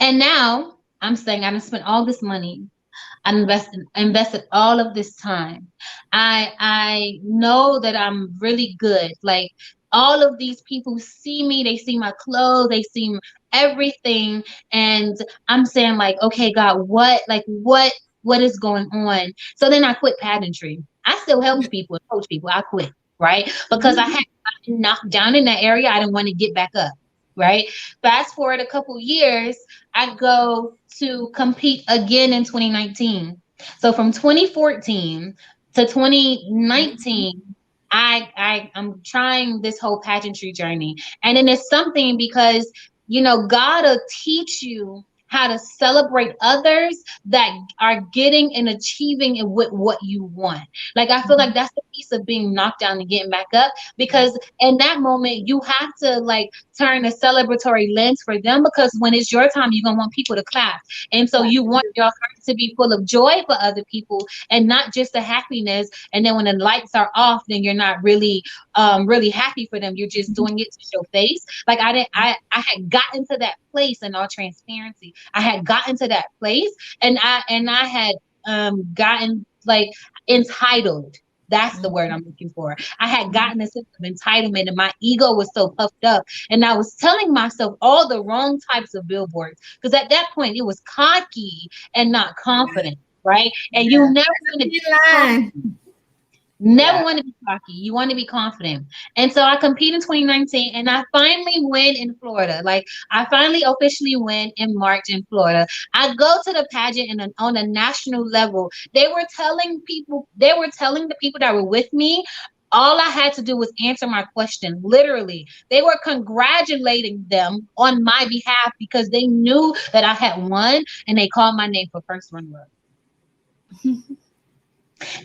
And now I'm saying I done spent all this money. I invested all of this time. I know that I'm really good. Like all of these people see me, they see my clothes, they see everything, and I'm saying like, okay, God, what is going on? So then I quit pageantry. I still help people and coach people. I quit, right? Because I had gotten knocked down in that area. I didn't want to get back up, right? Fast forward a couple years, I go to compete again in 2019. So from 2014 to 2019, I'm trying this whole pageantry journey. And then it's something because God will teach you how to celebrate others that are getting and achieving with what you want. Like I feel like that's the piece of being knocked down and getting back up, because in that moment you have to like turn a celebratory lens for them, because when it's your time, you're gonna want people to clap. And so you want your heart to be full of joy for other people and not just the happiness. And then when the lights are off, then you're not really really happy for them. You're just doing it to show face. Like I had gotten to that place in all transparency. I had gotten to that place, and I had gotten like entitled. That's the word I'm looking for. I had gotten a sense of entitlement, and my ego was so puffed up. And I was telling myself all the wrong types of billboards, because at that point it was cocky and not confident, right? And you Yeah. never That's want to a be good line. Never Yeah. want to be cocky. You want to be confident. And so I compete in 2019, and I finally win in Florida. Like I finally officially win in March in Florida. I go to the pageant and on a national level. They were telling the people that were with me, all I had to do was answer my question. Literally, they were congratulating them on my behalf because they knew that I had won, and they called my name for first runner.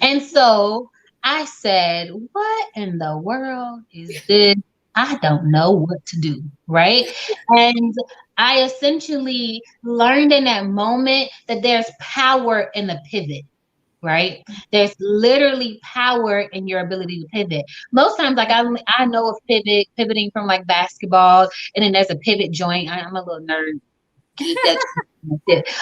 And so I said, what in the world is this? I don't know what to do. Right. And I essentially learned in that moment that there's power in the pivot. Right. There's literally power in your ability to pivot. Most times, like I know of pivoting from like basketball, and then there's a pivot joint. I'm a little nerd geek that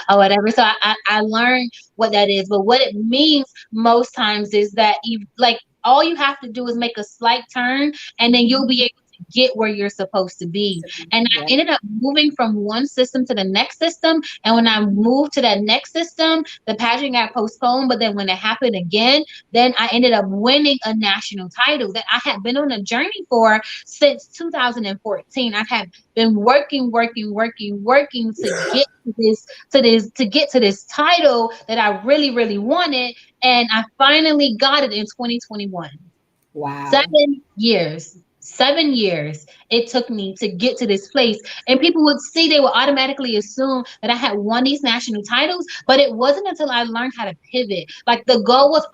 or whatever. So I learned what that is. But what it means most times is that you like all you have to do is make a slight turn, and then you'll be able to get where you're supposed to be. And I Yeah. ended up moving from one system to the next system. And when I moved to that next system, the pageant got postponed. But then when it happened again, then I ended up winning a national title that I had been on a journey for since 2014. I had been working to get to get to this title that I really, really wanted. And I finally got it in 2021. Wow. 7 years. 7 years it took me to get to this place. And people would see, they would automatically assume that I had won these national titles, but it wasn't until I learned how to pivot. Like the goal was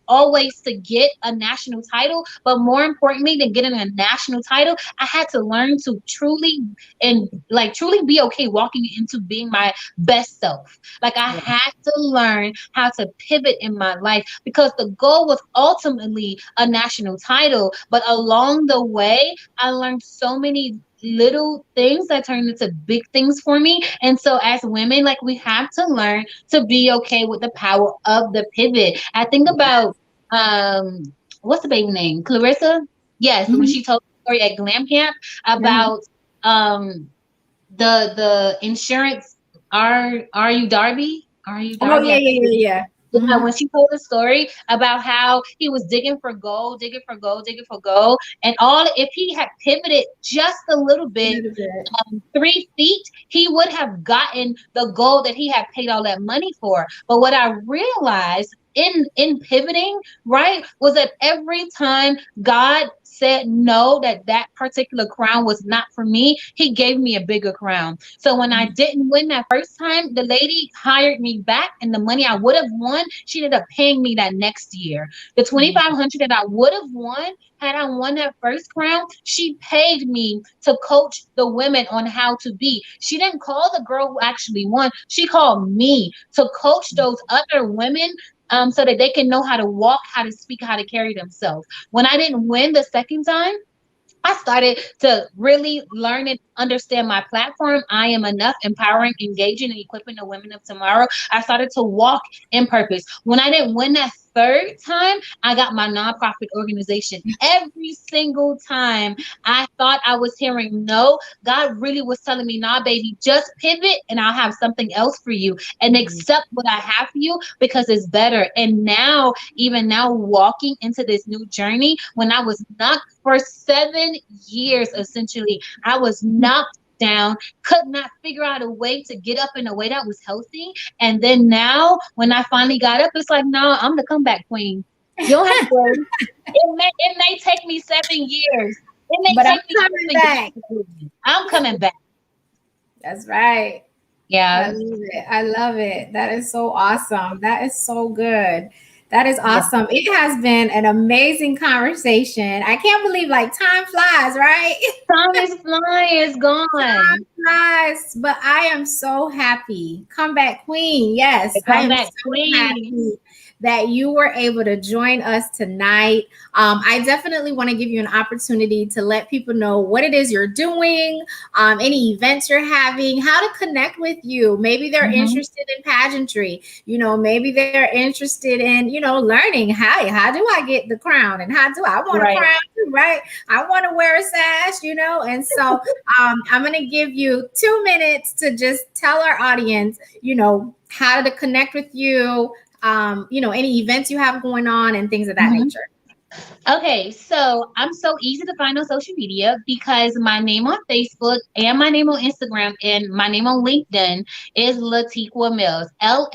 always to get a national title, but more importantly than getting a national title, I had to learn to truly be okay walking into being my best self. Like I Yeah. had to learn how to pivot in my life, because the goal was ultimately a national title. But along the way, I learned so many little things that turned into big things for me. And so as women, like we have to learn to be okay with the power of the pivot. I think about what's the baby name? Clarissa? Yes, when Mhm. she told the story at Glam Camp Mhm. about um the insurance. Are you Darby? Are you Oh Darby? yeah, I yeah, think yeah, yeah. yeah, Mhm. when she told the story about how he was digging for gold, digging for gold, digging for gold, and all if he had pivoted just a little A bit, little bit. 3 feet, he would have gotten the gold that he had paid all that money for. But what I realized in pivoting, right, was that every time God said no, that particular crown was not for me, he gave me a bigger crown. So when I didn't win that first time, the lady hired me back, and the money I would have won, she ended up paying me that next year. The Mhm. 2,500 that I would have won had I won that first crown, she paid me to coach the women on how to be. She didn't call the girl who actually won. She called me to coach those other women, so that they can know how to walk, how to speak, how to carry themselves. When I didn't win the second time, I started to really learn and understand my platform. I am enough, empowering, engaging, and equipping the women of tomorrow. I started to walk in purpose. When I didn't win that third time, I got my nonprofit organization. Every single time I thought I was hearing no, God really was telling me, nah, baby, just pivot and I'll have something else for you, and accept what I have for you because it's better. And now, even now, walking into this new journey, when I was knocked for 7 years, essentially, I was knocked down, could not figure out a way to get up in a way that was healthy. And then now, when I finally got up, it's like, no, I'm the comeback queen. You don't have to worry. It may take me 7 years. It may But I'm take me coming 7 years back. to do it. I'm coming back. That's right. I Yeah. love it. I love it. That is so awesome. That is so good. That is Yeah. awesome. It has been an amazing conversation. I can't believe like time flies, right? Time is flying, it's gone. Nice, but I am so happy. Comeback queen. Yes, The I am comeback so queen. happy that you were able to join us tonight. I definitely want to give you an opportunity to let people know what it is you're doing, any events you're having, how to connect with you. Maybe they're Mhm. interested in pageantry. Maybe they're interested in, learning. How do I get the crown? And how do I want a Right. crown too, right? I want to wear a sash. And so I'm going to give you 2 minutes to just tell our audience, how to connect with you, any events you have going on and things of that Mhm. nature. Okay, so I'm so easy to find on social media because my name on Facebook and my name on Instagram and my name on LinkedIn is Latiqua Mills. Lat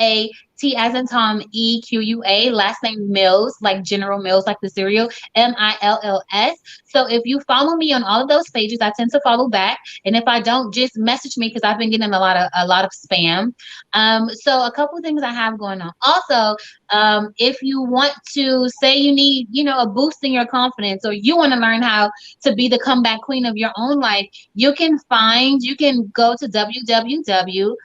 as in Tom, Equa. Last name Mills, like General Mills, like the cereal. Mills. So if you follow me on all of those pages, I tend to follow back. And if I don't, just message me because I've been getting a lot of spam. So a couple things I have going on. Also, if you want to say you need, a boost in your confidence, or you want to learn how to be the comeback queen of your own life, you can go to www.flow,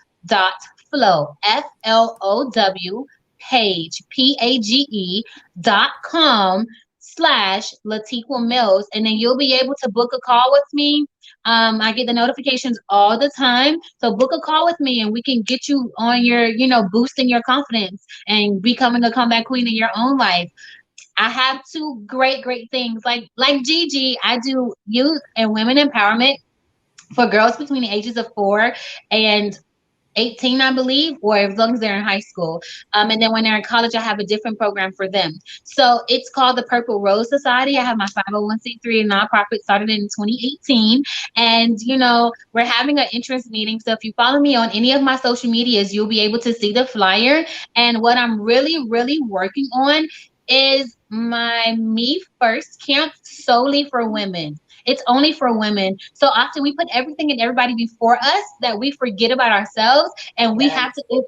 FLOW, page.com/Latiqua Mills, and then you'll be able to book a call with me. I get the notifications all the time. So book a call with me and we can get you on your, boosting your confidence and becoming a comeback queen in your own life. I have two great things. Like Gigi, I do youth and women empowerment for girls between the ages of 4 and 18, I believe, or as long as they're in high school. And then when they're in college, I have a different program for them. So it's called the Purple Rose Society. I have my 501c3 nonprofit started in 2018. And, we're having an interest meeting. So if you follow me on any of my social medias, you'll be able to see the flyer. And what I'm really, really working on is my Me First camp solely for women. It's only for women. So often we put everything and everybody before us that we forget about ourselves. And if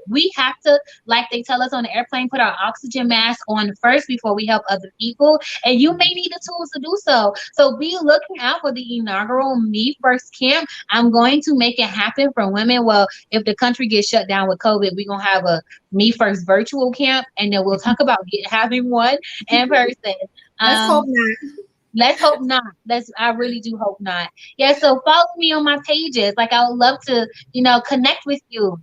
we have to, like they tell us on the airplane, put our oxygen mask on first before we help other people. And you may need the tools to do so. So be looking out for the inaugural Me First camp. I'm going to make it happen for women. Well, if the country gets shut down with COVID, we're going to have a Me First virtual camp. And then we'll talk about having one in person. Let's hope Um, not. Let's hope not. I really do hope not. Yeah, so follow me on my pages. Like I would love to, connect with you.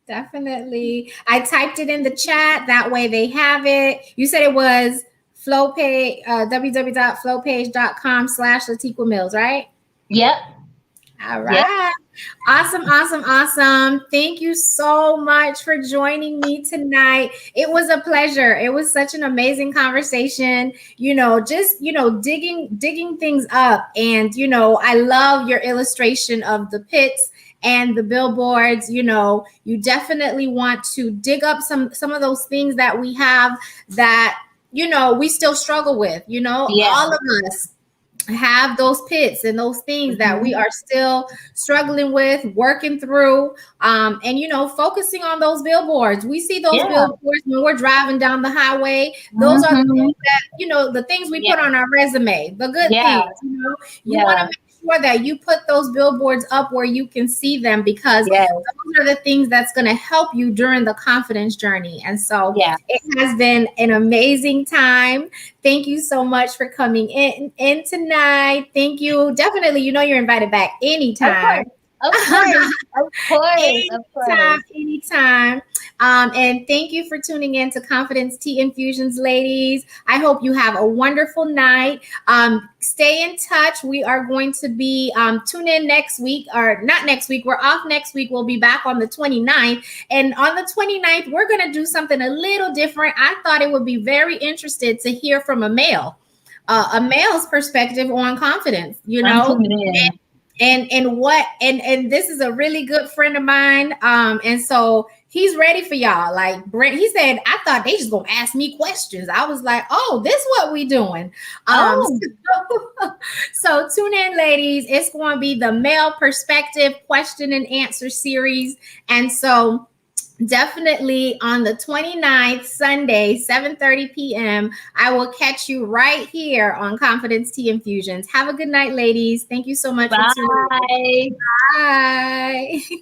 Definitely. I typed it in the chat. That way they have it. You said it was flowpage, www.flowpage.com/Latiqua Mills, right? Yep. All Yep. right. Awesome, awesome, awesome. Thank you so much for joining me tonight. It was a pleasure. It was such an amazing conversation. Just, digging things up. And, I love your illustration of the pits and the billboards. You definitely want to dig up some of those things that we have that, we still struggle with, Yeah. all of us have those pits and those things that we Mhm. are still struggling with, working through, and focusing on those billboards. We see those Yeah. billboards when we're driving down the highway. Those are the Mhm. things that, the things we Yeah. put on our resume, the good Yeah. things. You want to Yeah. make sure that you put those billboards up where you can see them, because Yeah. those are the things that's going to help you during the confidence journey. And so Yeah. it has been an amazing time. Thank you so much for coming in tonight. Thank you. Definitely, you're invited back Of anytime. course. Of course. Of course. Of Anytime, course. anytime. And thank you for tuning in to Confidence Tea Infusions, ladies. I hope you have a wonderful night. Stay in touch. We are going to be tune in next week, or not next week. We're off next week. We'll be back on the 29th. And on the 29th, we're going to do something a little different. I thought it would be very interested to hear from a male's perspective on confidence, I'm tuning in. and this is a really good friend of mine, and so he's ready for y'all. Like Brent, he said, I thought they just gonna ask me questions. I was like, oh, this what we doing. Oh, So tune in, ladies. It's going to be the male perspective question and answer series. And so definitely on the 29th, Sunday, 7:30 p.m. I will catch you right here on Confidence Tea Infusions. Have a good night, ladies. Thank you so much for tuning in. Bye. Bye.